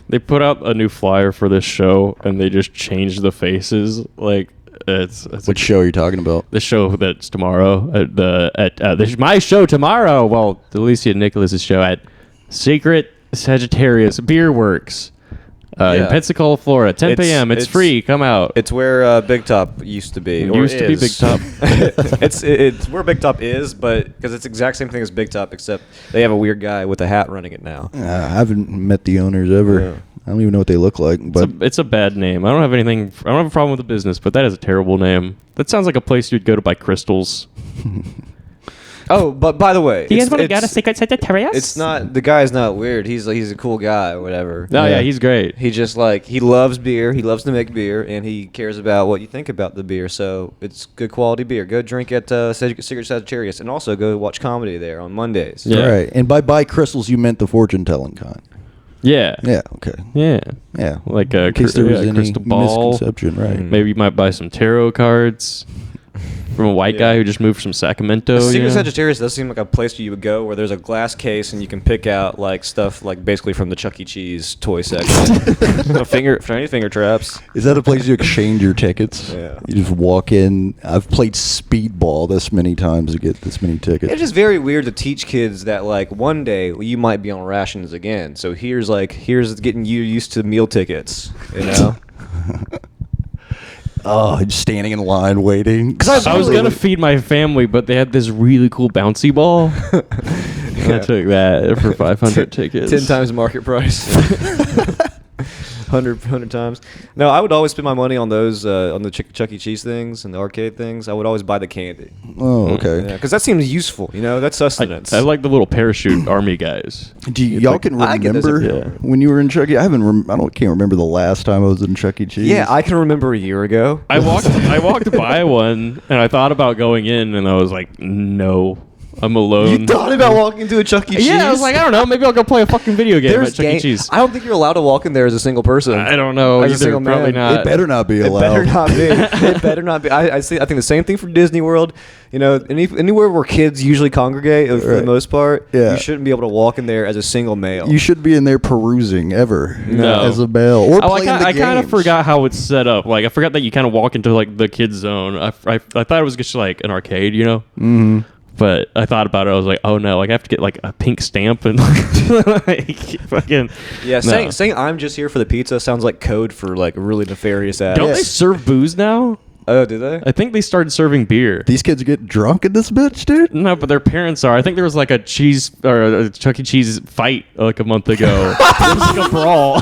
They put out a new flyer for this show, and they just changed the faces. Like it's What show are you talking about? the show that's tomorrow at my show tomorrow. Well, Alicia Nicholas's show at Secret Sagittarius Beer Works in Yeah. Pensacola, Florida, 10 It's- p.m. It's free. Come out. It's where Big Top used to be. or Used to be is. Big Top. it's where Big Top is, but because it's the exact same thing as Big Top, except they have a weird guy with a hat running it now. I haven't met the owners ever. Yeah. I don't even know what they look like. But It's a bad name. I don't have a problem with the business, but that is a terrible name. That sounds like a place you'd go to buy crystals. Oh, but by the way, Secret Sagittarius? It's not the guy's not weird. He's a cool guy or whatever. Oh, yeah, Yeah. he's great. He just he loves beer. He loves to make beer, and he cares about what you think about the beer. So it's good quality beer. Go drink at Secret Sagittarius, and also go watch comedy there on Mondays. Yeah. right. And by buy crystals, you meant the fortune telling kind. Yeah. Yeah. Okay. Yeah. Yeah. Like a In case there was any crystal ball. misconception, right? Maybe you might buy some tarot cards from a white guy who just moved from Sacramento. Secret you know? Sagittarius does seem like a place you would go where there's a glass case and you can pick out stuff basically from the Chuck E. Cheese toy section. finger traps. Is that a place you exchange your tickets? Yeah. You just walk in. I've played speedball this many times to get this many tickets. It's just very weird to teach kids that one day you might be on rations again. So here's getting you used to meal tickets, you know? Oh, just standing in line waiting. I was gonna feed my family, but they had this really cool bouncy ball. And I took that for 500 tickets. 10 times market price. 100 times. No, I would always spend my money on those on the Chuck E. Cheese things and the arcade things. I would always buy the candy. Oh, okay. Yeah, because that seems useful. You know, that's sustenance. I like the little parachute army guys. Y'all can I get those remember every- when you were in Chuck E. I can't remember the last time I was in Chuck E. Cheese. Yeah, I can remember a year ago. I walked by one, and I thought about going in, and I was like, no, I'm alone. You thought about walking into a Chuck E. Cheese? Yeah, I was like, I don't know, maybe I'll go play a fucking video game There's at Chuck E. game- Cheese. I don't think you're allowed to walk in there as a single person. I don't know As a either. single man. Probably not. it better not be It allowed. better not be. It better not be. I think the same thing for Disney World. You know, anywhere where kids usually congregate for the Right. most part, Yeah. you shouldn't be able to walk in there as a single male. You should be in there perusing ever No. as a male or Oh, playing the I kind of games. forgot how it's set up. Like, I forgot that you kind of walk into like the kids zone. I thought it was just like an arcade, you know. Mm-hmm. But I thought about it. I was like, oh no, like I have to get like a pink stamp and like fucking. yeah, No. saying I'm just here for the pizza sounds like code for like a really nefarious act. Don't Yeah. they serve booze now? Oh, did they? I think they started serving beer. These kids get drunk in this bitch, dude. No, but their parents are. I think there was like a cheese or a Chuck E. Cheese fight like a month ago. It was like a brawl.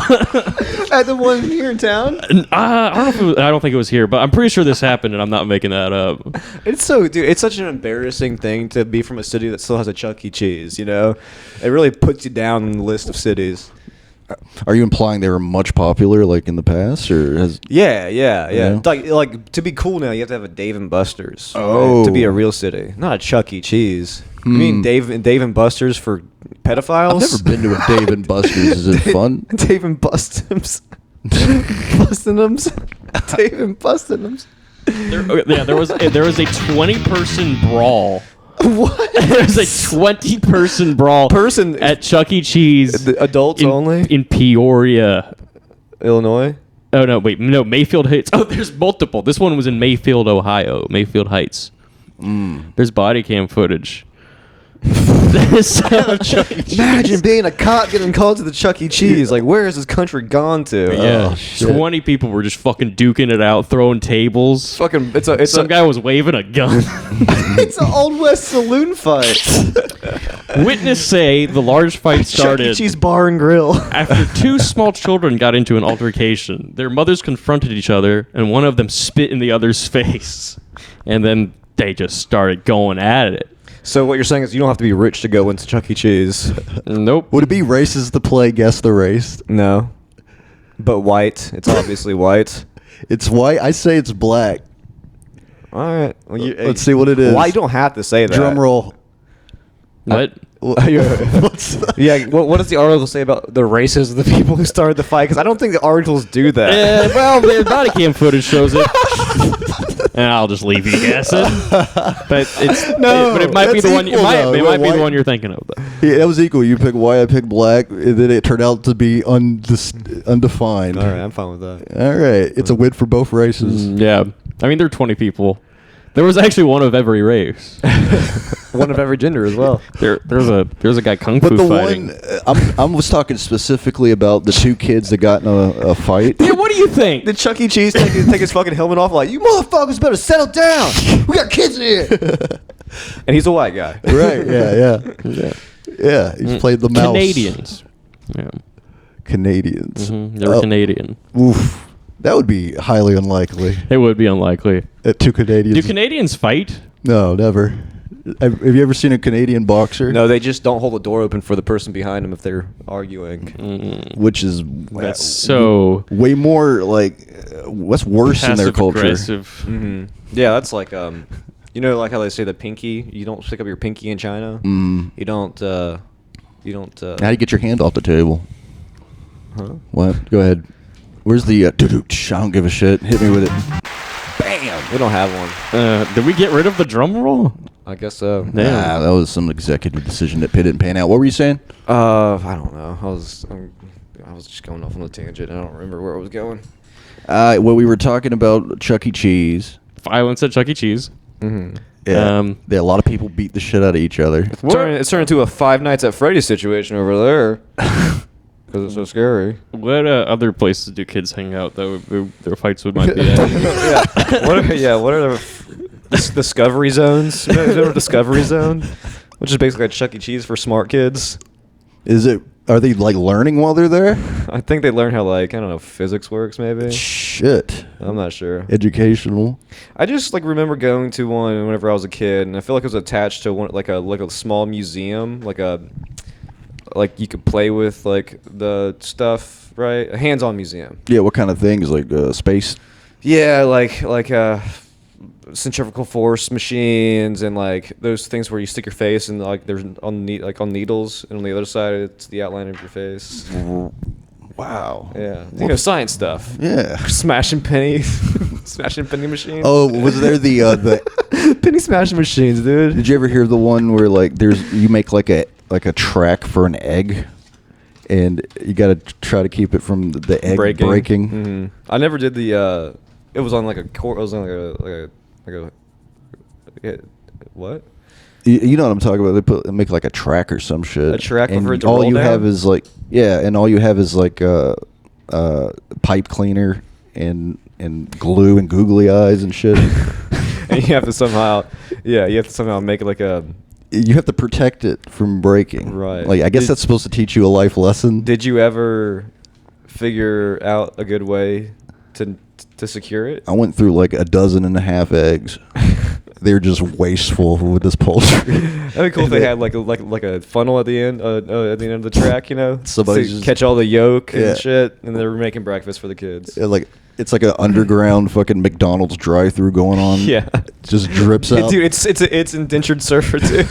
At the one here in town? I don't know if it was, I don't think it was here, but I'm pretty sure this happened, and I'm not making that up. It's so, dude, it's such an embarrassing thing to be from a city that still has a Chuck E. Cheese, you know? It really puts you down on the list of cities. Are you implying they were much popular, like in the past, or has? Yeah. Yeah. Like to be cool now, you have to have a Dave and Buster's. Oh. To be a real city, not a Chuck E. Cheese. You mean Dave and Buster's for pedophiles? I've never been to a Dave and Buster's. Is it fun? Dave and Bustin'ems. Bustin'ems. Dave and Bustin'ems. There was a 20-person brawl. What? There was a 20-person brawl at Chuck E. Cheese. The adults only? In Peoria. Illinois? Oh, no, wait. No, Mayfield Heights. Oh, there's multiple. This one was in Mayfield, Ohio. Mayfield Heights. There's body cam footage. Chuck E. Cheese. Imagine being a cop getting called to the Chuck E. Cheese. Like, where has this country gone to? Yeah, Oh, shit. 20 people were just fucking duking it out, throwing tables. Fucking, it's Some guy was waving a gun. it's an Old West saloon fight. Witnesses say the large fight Chuck E. started Cheese bar and grill. after two small children got into an altercation. Their mothers confronted each other, and one of them spit in the other's face. And then they just started going at it. So what you're saying is you don't have to be rich to go into Chuck E. Cheese. Nope. Would it be racist to play Guess the Race? No. But white. It's obviously white. It's white. I say it's black. All right. Well, Let's see what it is. Why you don't have to say that. Drum roll. What? What's that? Yeah. What does the article say about the races of the people who started the fight? Because I don't think the articles do that. Well, the body cam footage shows it. And I'll just leave you guessing. But it's but it might be that's the one. equal, It might though. be Why- the one you're thinking of. Though. Yeah, that was equal. You pick white, I pick black, and then it turned out to be undefined. All right. I'm fine with that. All right. It's a win for both races. Yeah, I mean there are 20 people. There was actually one of every race. One of every gender as well. There's a guy kung But fu the fighting. one, I was talking specifically about the two kids that got in a fight. Yeah, what do you think? Did Chuck E. Cheese take his fucking helmet off? Like, you motherfuckers better settle down. We got kids in here. And he's a white guy. Right, yeah. He's played the mouse. Canadians. Yeah, Canadians. they were Canadian. Oof. That would be highly unlikely. It would be unlikely. Two Canadians. Do Canadians fight? No, never. Have you ever seen a Canadian boxer? No, they just don't hold the door open for the person behind them if they're arguing. Which is That's so way more like what's worse in their culture. passive-aggressive. Yeah, that's like you know, like how they say the pinky. You don't stick up your pinky in China. You don't. How do you get your hand off the table? Huh? What? Go ahead. Where's the? I don't give a shit. Hit me with it. Bam. We don't have one. Did we get rid of the drum roll? I guess so. Damn. Nah, that was some executive decision that didn't pan out. What were you saying? I don't know. I was just going off on a tangent. I don't remember where I was going. Well, we were talking about Chuck E. Cheese. Violence at Chuck E. Cheese. Yeah. A lot of people beat the shit out of each other. It's turned into a Five Nights at Freddy's situation over there. Because it's so scary. What other places do kids hang out though? Their fights might be at? What are the discovery zones? You know a discovery zone, which is basically a Chuck E. Cheese for smart kids. Are they like learning while they're there? I think they learn how physics works maybe. Shit. I'm not sure. Educational. I just remember going to one whenever I was a kid, and I feel like it was attached to one like a small museum, like you could play with the stuff, right? A hands-on museum. Yeah, what kind of things? Like space? Yeah, like centrifugal force machines and those things where you stick your face and there's on needles, and on the other side it's the outline of your face. Wow. Yeah, science stuff. Yeah. Smashing penny machines. Oh, was there the penny smashing machines, dude? Did you ever hear the one where you make like a track for an egg, and you got to try to keep it from the egg breaking? Mm-hmm. I never did the. It was on it was on what? You know what I'm talking about? They make like a track or some shit. A track and for it to all roll you down? have is and all you have is pipe cleaner and glue and googly eyes and shit. And you have to somehow, make it like a. You have to protect it from breaking. Right. Like I guess that's supposed to teach you a life lesson. Did you ever figure out a good way to secure it? I went through like 12.5 eggs. They're just wasteful with this poultry. That'd be cool if they had like a funnel at the end of the track, you know, Somebody to just- catch all the yolk Yeah. and shit, and they were making breakfast for the kids. Like it's like an underground fucking McDonald's drive-through going on. Yeah. It just drips out. Dude, it's indentured servitude.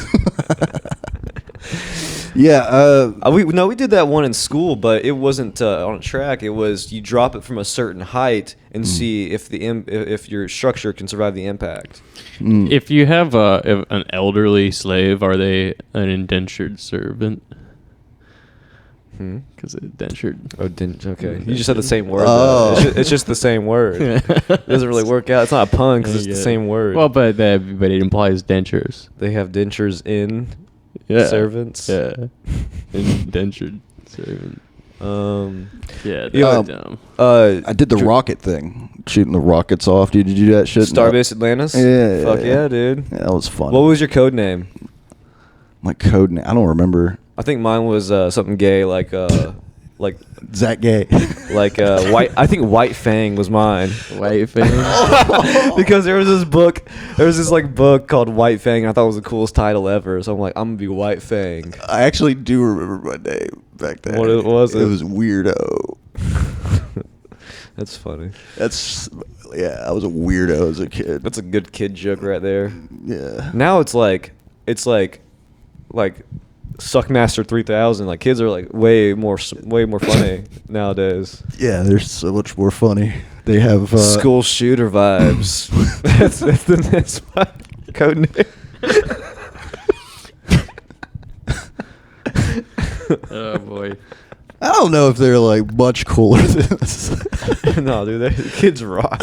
Yeah. We did that one in school, but it wasn't on a track. It was you drop it from a certain height and see if if your structure can survive the impact. If you have an elderly slave, are they an indentured servant? Because indentured. Oh, okay. You just said the same word. Oh. Though. It's just the same word. It doesn't really work out. It's not a pun because it's the same word. Well, but it implies dentures. They have dentures in Yeah. servants. Yeah. Indentured servant. Yeah, Yeah, that's dumb. I did the rocket thing, shooting the rockets off. Did you do that shit? Starbase Atlantis. Yeah. Fuck yeah, dude. Yeah, that was fun. What was your code name? My code name? I don't remember. I think mine was something gay, like Zach Gay. white. I think White Fang was mine. White face. Because there was this book book called White Fang, and I thought it was the coolest title ever. So I'm like, I'm gonna be White Fang. I actually do remember my name back then. What was it? It was Weirdo. That's funny. I was a weirdo as a kid. That's a good kid joke right there. Yeah. Now it's like Suckmaster 3000. Like kids are like way more funny nowadays. Yeah, they're so much more funny. They have School shooter vibes. that's my code name. Oh boy. I don't know if they're like much cooler than this. No, dude, the kids rock.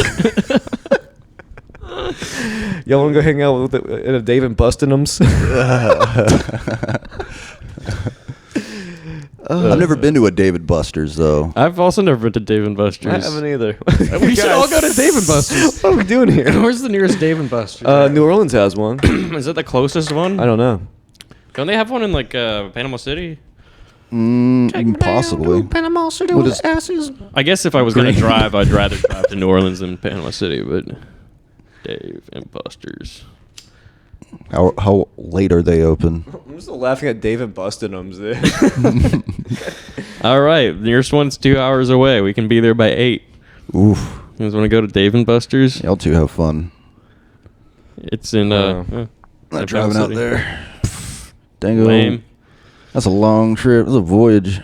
Y'all want to go hang out in a Dave and Bustin'ems? I've never been to a David Buster's though. I've also never been to Dave and Buster's. I haven't either. We should all go to Dave and Buster's. What are we doing here? Where's the nearest Dave and Buster's? New Orleans has one. Is that the closest one? I don't know. Don't they have one in like Panama City? Possibly. Panama City What with is- asses. I guess if I was going to drive, I'd rather drive to New Orleans than Panama City, but Dave and Buster's. How late are they open? I'm still laughing at Dave and Bustin'ems. Dude. All right, the nearest one's 2 hours away. We can be there by 8. Oof. You guys want to go to Dave and Buster's? Y'all two have fun. It's in Not driving out City. there. Dango. Lame. That's a long trip. It's a voyage.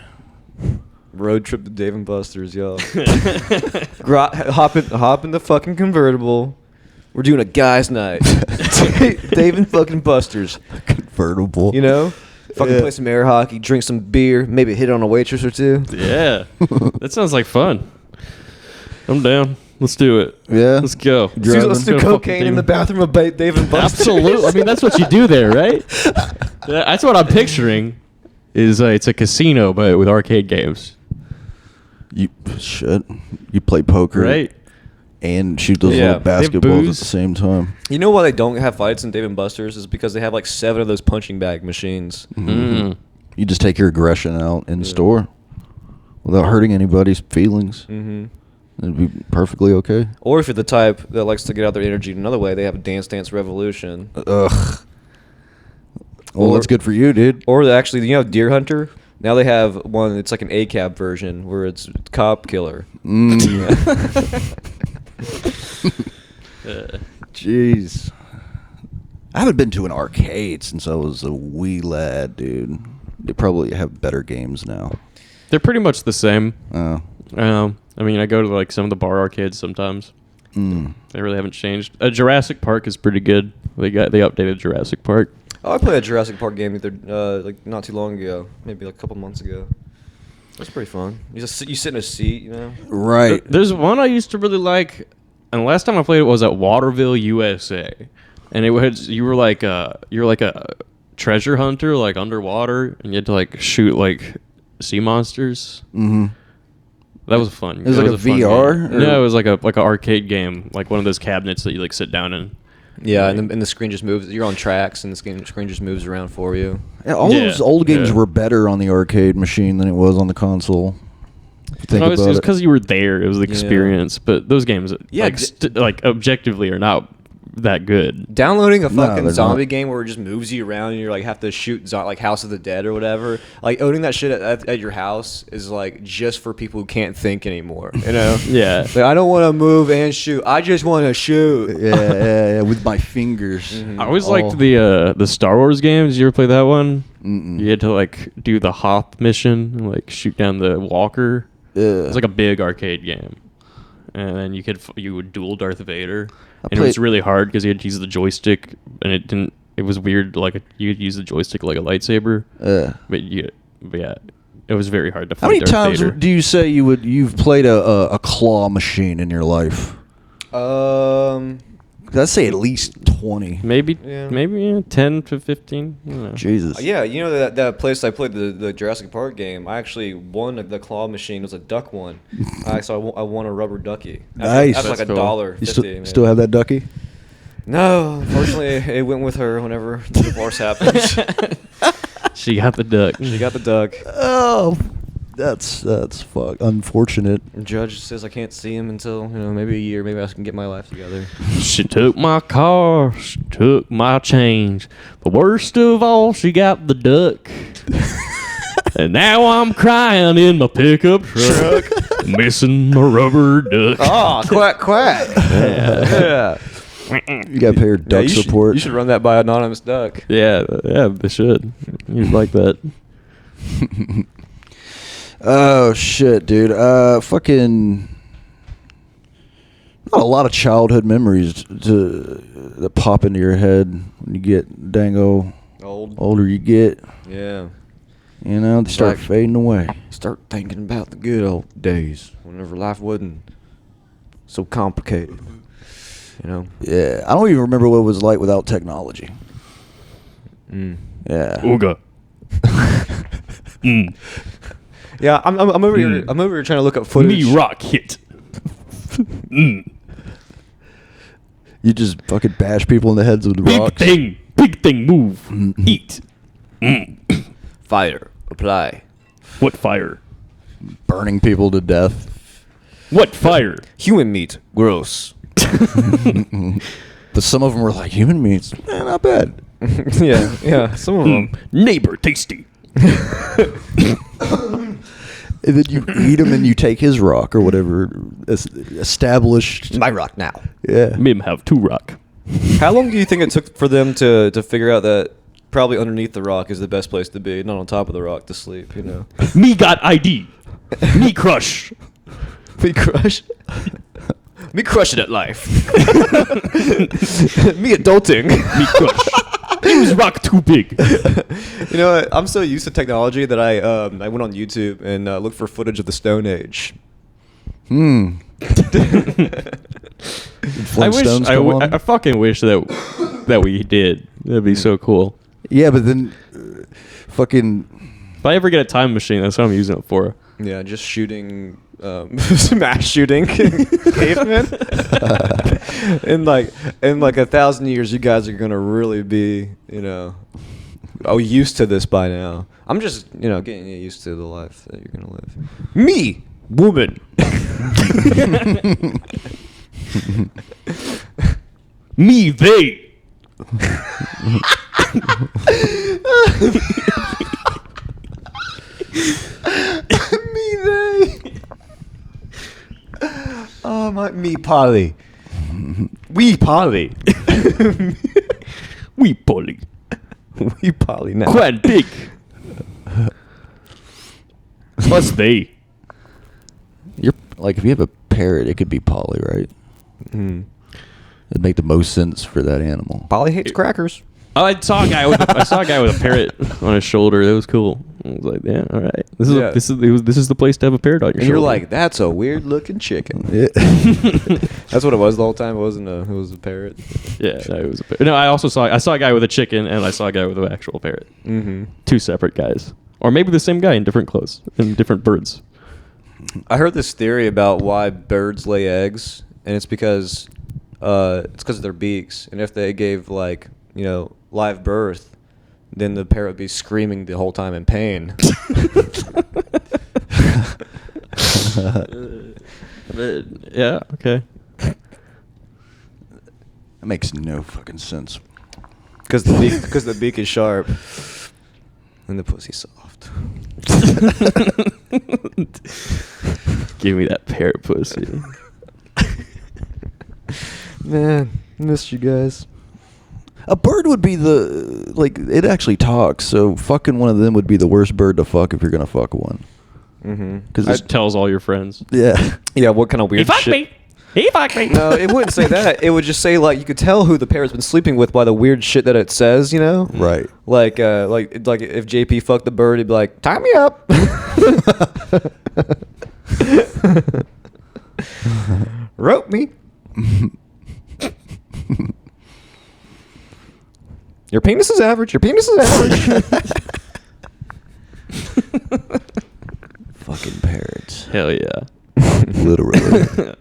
Road trip to Dave and Buster's, y'all. Hop in the fucking convertible. We're doing a guys' night. Dave and fucking Buster's. Convertible. You know? Fucking Yeah. play some air hockey, drink some beer, maybe hit on a waitress or two. Yeah, that sounds like fun. I'm down. Let's do it. Yeah. Let's go. Driving. Let's do Go to cocaine fucking in the Dave- bathroom of Dave and Buster's. Absolutely. I mean, that's what you do there, right? That's what I'm picturing. Is it's a casino, but with arcade games. You play poker. Right. And shoot those Yeah. little They have basketballs at booze. the same time. You know why they don't have fights in Dave and Buster's is because they have like 7 of those punching bag machines. Mm. You just take your aggression out in the store without hurting anybody's feelings. Mm-hmm. It'd be perfectly okay. Or if you're the type that likes to get out their energy in another way, they have a Dance Dance Revolution. Ugh. Well, Or- that's good for you, dude. Or actually, you know, Deer Hunter. Now they have one. It's like an ACAB version where it's cop killer. Jeez. I haven't been to an arcade since I was a wee lad, dude. They probably have better games now. They're pretty much the same. Oh. I mean, I go to like some of the bar arcades sometimes. They really haven't changed. Jurassic Park is pretty good. They updated Jurassic Park. Oh, I played a Jurassic Park game like not too long ago, maybe like a couple months ago. That's pretty fun. You sit in a seat, you know. Right. There's one I used to really like, and the last time I played it was at Waterville, USA, and you were like a treasure hunter, like underwater, and you had to like shoot like sea monsters. Mm-hmm. That was fun. It was like a fun VR, game. or- No, it was like an arcade game, like one of those cabinets that you like sit down in. Yeah, and the screen just moves. You're on tracks, and the screen just moves around for you. Yeah, all Yeah, those old games yeah. were better on the arcade machine than it was on the console. If you think No, it was about it. because you were there. It was the experience. But those games, Yeah, like objectively, are not that good. Downloading a No, fucking they're zombie not. game where it just moves you around and you like have to shoot like House of the Dead or whatever. Like owning that shit at your house is like just for people who can't think anymore. You know? Yeah. Like, I don't want to move and shoot. I just want to shoot. yeah, with my fingers. Mm-hmm. I always Oh. liked the Star Wars games. You ever play that one? You had to like do the Hoth mission, and, like shoot down the walker. Yeah. It's like a big arcade game, and then you would duel Darth Vader, and it played- was really hard because you had to use the joystick, and it didn't. It was weird. Like you could use the joystick like a lightsaber, but yeah, it was very hard to fight. How many Darth times Vader. do you say you've played a claw machine in your life? I'd say at least 20. Maybe Yeah. 10 to 15. I don't know. Jesus. Yeah, you know that place I played the Jurassic Park game. I actually won the claw machine. It was a duck one. So I won a rubber ducky. Nice. That's like That's a cool. $1.50. You man. still have that ducky? No, unfortunately, it went with her whenever the divorce happened. She got the duck. She got the duck. Oh, that's unfortunate. The judge says I can't see him until maybe a year. Maybe I can get my life together. She took my car, she took my change, but worst of all, she got the duck. And now I'm crying in my pickup truck, missing my rubber duck. Oh, quack quack. Yeah. You gotta pay your duck you support. You should run that by Anonymous Duck. Yeah, they should. You'd like that. Oh shit, dude. Fucking. Not a lot of childhood memories that pop into your head when you get dango older. You get, Yeah. they start Like- fading away. Start thinking about the good old days whenever life wasn't so complicated. Yeah, I don't even remember what it was like without technology. Yeah. Ooga. Yeah, I'm over here. I'm over here trying to look up footage. Me rock hit. You just fucking bash people in the heads with rocks. Big thing, move, eat. Fire. Apply. What fire? Burning people to death. What fire? Human meat. Gross. But some of them were like, human meat's not bad. yeah. Some of them. Neighbor tasty. And then you eat him and you take his rock or whatever established. My rock now. Yeah. Mim have 2 rock. How long do you think it took for them to figure out that probably underneath the rock is the best place to be, not on top of the rock to sleep? Me got ID. Me crush. Me crush. Me crushing at life. Me adulting. Me crush. He was rock too big. You know what? I'm so used to technology that I went on YouTube and looked for footage of the Stone Age. Flintstones come on? I fucking wish that we did. That'd be so cool. Yeah, but then fucking. If I ever get a time machine, that's what I'm using it for. Yeah, just shooting, mass shooting cavemen. in like 1,000 years, you guys are gonna really be, used to this by now. I'm just, getting used to the life that you're gonna live. Me, woman. Me, they. Me, they. Oh my, me, Polly. We, Polly. We Polly. We, Polly now. Quite big. What's they? You're like, if you have a parrot, it could be Polly, right? It'd make the most sense for that animal. Polly hates crackers. I saw a guy with a parrot on his shoulder. That was cool. I was like, yeah, all right. This is the place to have a parrot on your And shoulder. you're like, that's a weird looking chicken. Yeah. That's what it was the whole time. It was a parrot. yeah, no, it was a parrot. No, I saw a guy with a chicken, and I saw a guy with an actual parrot. Mm-hmm. 2 separate guys, or maybe the same guy in different clothes and different birds. I heard this theory about why birds lay eggs, and it's because of their beaks. And if they gave live birth, then the parrot would be screaming the whole time in pain. Yeah. Okay. That makes no fucking sense. Because the beak is sharp, and the pussy's soft. Give me that parrot pussy. Man, missed you guys. A bird would be it actually talks, so fucking one of them would be the worst bird to fuck if you're gonna fuck one. Mm-hmm. Because It tells all your friends. yeah. Yeah, what kind of weird He fucked shit? me. He fucked me. No, it wouldn't say that. It would just say you could tell who the parrot's been sleeping with by the weird shit that it says. Right. Like if JP fucked the bird, he'd be like, "Tie me up." Rope me. Your penis is average. Your penis is average. Fucking parrots. Hell yeah. Literally.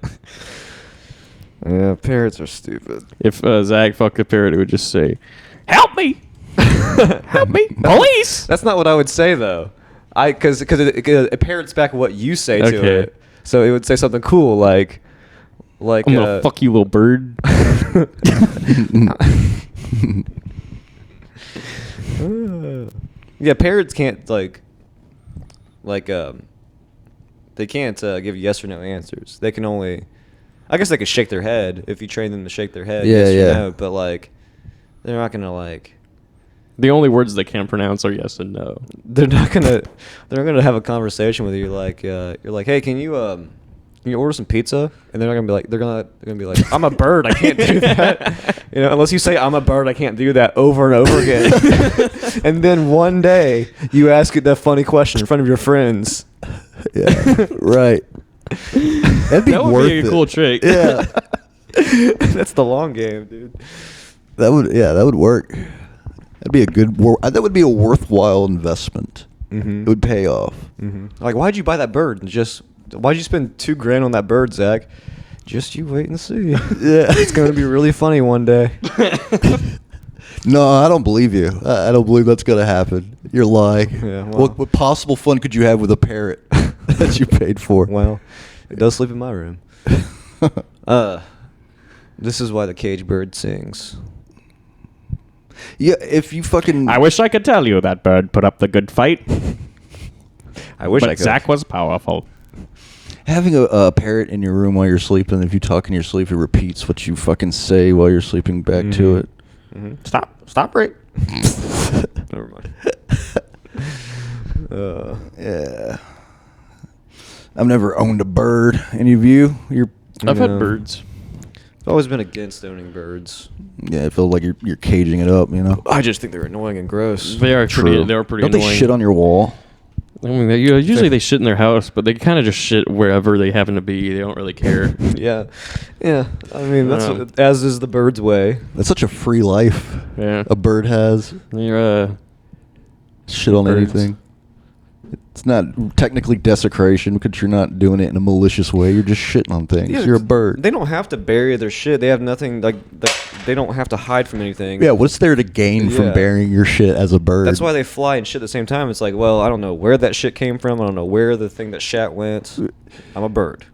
Yeah, parrots are stupid. If Zach fucked a parrot, it would just say, Help me. Help me. Police. That's not what I would say though. Because it parrots back what you say to Okay. it. So it would say something cool like I'm gonna fuck you, little bird. Yeah, parrots can't they can't give yes or no answers. They can only, I guess they could shake their head if you train them to shake their head. Yeah, yes or yeah. no, but they're not gonna The only words they can't pronounce are yes and no. they're not gonna have a conversation with you you're like, hey, can you order some pizza? And they're not gonna be like, they're gonna be like, I'm a bird, I can't do that. Unless you say I'm a bird, I can't do that over and over again. And then one day you ask it that funny question in front of your friends. Yeah. Right. That'd be That would worth be a it. cool trick. Yeah. That's the long game, dude. That would work. That'd be that would be a worthwhile investment. Mm-hmm. It would pay off. Mm-hmm. Like, why'd you buy that bird? Why'd you spend $2,000 on that bird, Zach? Just you wait and see. Yeah. It's gonna be really funny one day. No, I don't believe you. I don't believe that's gonna happen. You're lying. Yeah, well. What possible fun could you have with a parrot that you paid for? Well, it does sleep in my room. This is why the cage bird sings. Yeah, if you fucking. I wish I could tell you that bird put up the good fight. I wish but I could. Zach was powerful. Having a parrot in your room while you're sleeping, if you talk in your sleep, it repeats what you fucking say while you're sleeping back to it. Mm-hmm. Stop right. Never mind. Yeah. I've never owned a bird. Any of you? I've Yeah. had birds. I've always been against owning birds. Yeah, I feel like you're caging it up, you know? I just think they're annoying and gross. They are True. pretty. They are pretty Don't annoying. they shit on your wall? I mean, usually they shit in their house, but they kind of just shit wherever they happen to be. They don't really care. Yeah, yeah. I mean, that's Yeah. as is the bird's way. That's such a free life Yeah. a bird has. You're Shit on Birds. anything. It's not technically desecration because you're not doing it in a malicious way. You're just shitting on things. Yeah, You're a bird. They don't have to bury their shit. They have nothing they don't have to hide from anything. Yeah, what's there to gain from Yeah. burying your shit as a bird? That's why they fly and shit at the same time. It's like, well, I don't know where that shit came from. I don't know where the thing that shat went. I'm a bird.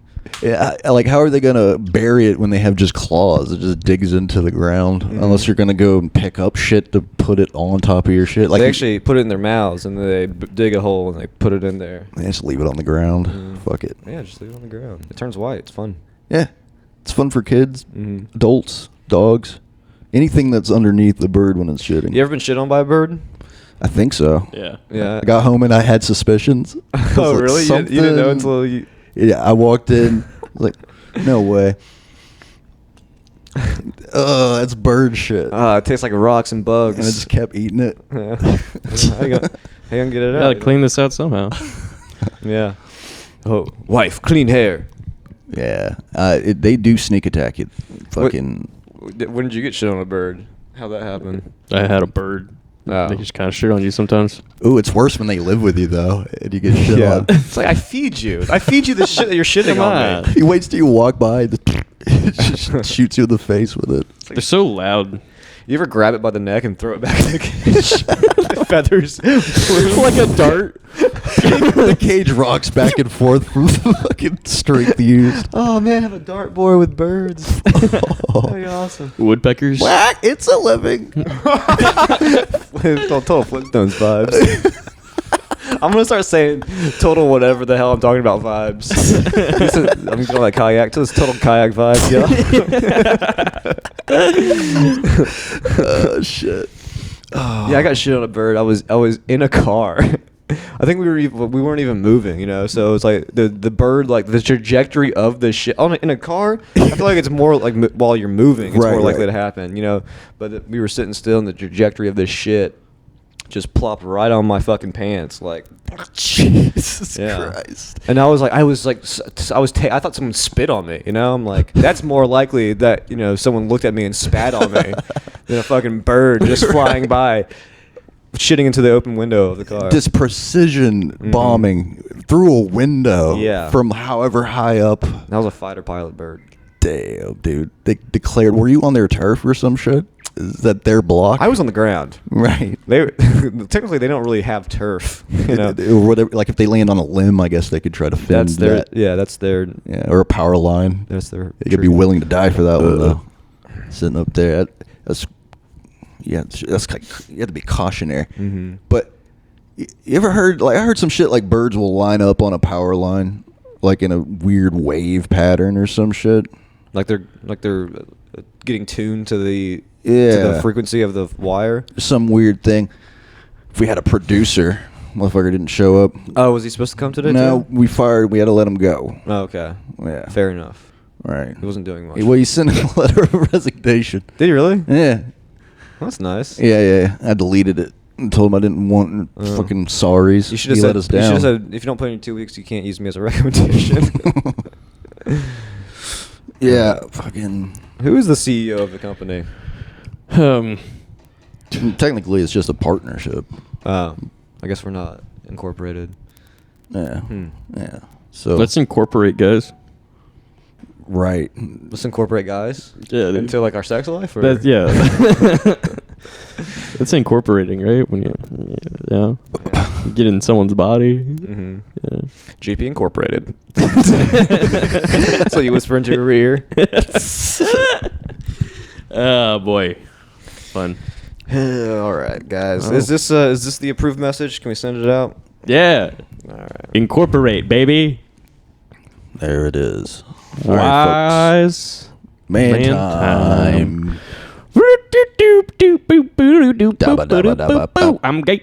Yeah, like how are they gonna bury it when they have just claws? It just digs into the ground. Unless you're gonna go and pick up shit to put it on top of your shit. Like They actually put it in their mouths and they dig a hole and they put it in there. they just leave it on the ground. Fuck it. Yeah, just leave it on the ground. It turns white. It's fun. Yeah, it's fun for kids, Mhm. adults, dogs, anything that's underneath the bird when it's shitting. You ever been shit on by a bird? I think so. Yeah. Yeah. I got home and I had suspicions. I was Oh, like, really? You didn't know something- until you. Yeah, I walked in, like, no way. That's bird shit. It tastes like rocks and bugs. And I just kept eating it. Yeah. How you gonna get it out? Gotta clean this out somehow. Yeah. Oh, wife, clean hair. Yeah, they do sneak attack you. Fucking. When did you get shit on a bird? How'd that happen? I had a bird. Oh. They just kind of shit on you sometimes. Ooh, it's worse when they live with you though, and you get shit on. It's like I feed you the shit that you're shitting Come on me. on. He waits till you walk by, and just shoots you in the face with it. They're so loud. You ever grab it by the neck and throw it back in the cage? The feathers. Like a dart. The cage rocks back and forth from the fucking strength used. Oh man, I have a dartboard with birds. That'd be awesome. Woodpeckers. Whack! It's a living. Total Flintstones vibes. I'm gonna start saying total whatever the hell I'm talking about vibes. I'm going like kayak. So it's total kayak vibes, Oh shit. Yeah, I got shit on a bird. I was in a car. I think we weren't even moving, you know. So it's like the bird, like the trajectory of the shit in a car. I feel like it's more like while you're moving, it's Right, more likely right. to happen, you know. But we were sitting still, and the trajectory of this shit just plopped right on my fucking pants, like. Jesus Yeah. Christ. And I thought someone spit on me, you know? I'm like, that's more likely that, you know, someone looked at me and spat on me than a fucking bird just flying by, shitting into the open window of the car. This precision bombing through a window Yeah. from however high up. That was a fighter pilot bird. Damn, dude. They declared, were you on their turf or some shit? Is that their block? I was on the ground. Right. They technically they don't really have turf, you know. Or whatever, like if they land on a limb, I guess they could try to fend That's their that. that's their Or a power line. that's their. They could be willing to die for that one though. Sitting up there, that's like, you have to be cautionary. Mm-hmm. But you ever heard, like I heard some shit like birds will line up on a power line, like in a weird wave pattern or some shit. Like they're getting tuned to the Yeah. frequency of the wire. Some weird thing. If we had a producer, motherfucker didn't show up. Oh, was he supposed to come today? No, too? we had to let him go. Oh, okay. Yeah. Fair enough. Right. He wasn't doing much. Well, he sent a letter of resignation. Did he really? Yeah. That's nice. Yeah. I deleted it and told him I didn't want fucking sorries. You should have He said, let us You should down. have said, if you don't put in 2 weeks, you can't use me as a recommendation. Yeah, fucking. Who is the CEO of the company? Technically, it's just a partnership. I guess we're not incorporated. Yeah. Hmm. Yeah. So Let's incorporate, guys. right. Let's incorporate guys. Yeah, dude. Into like our sex life. Or? That's, yeah. That's incorporating, right? When you get in someone's body. Mm-hmm. Yeah. GP Incorporated. That's what you whisper into your ear. Oh boy, fun. All right, guys. Oh. Is this the approved message? Can we send it out? Yeah, All right. incorporate, baby. There it is. All right, folks. Wise Man man time. I'm gay.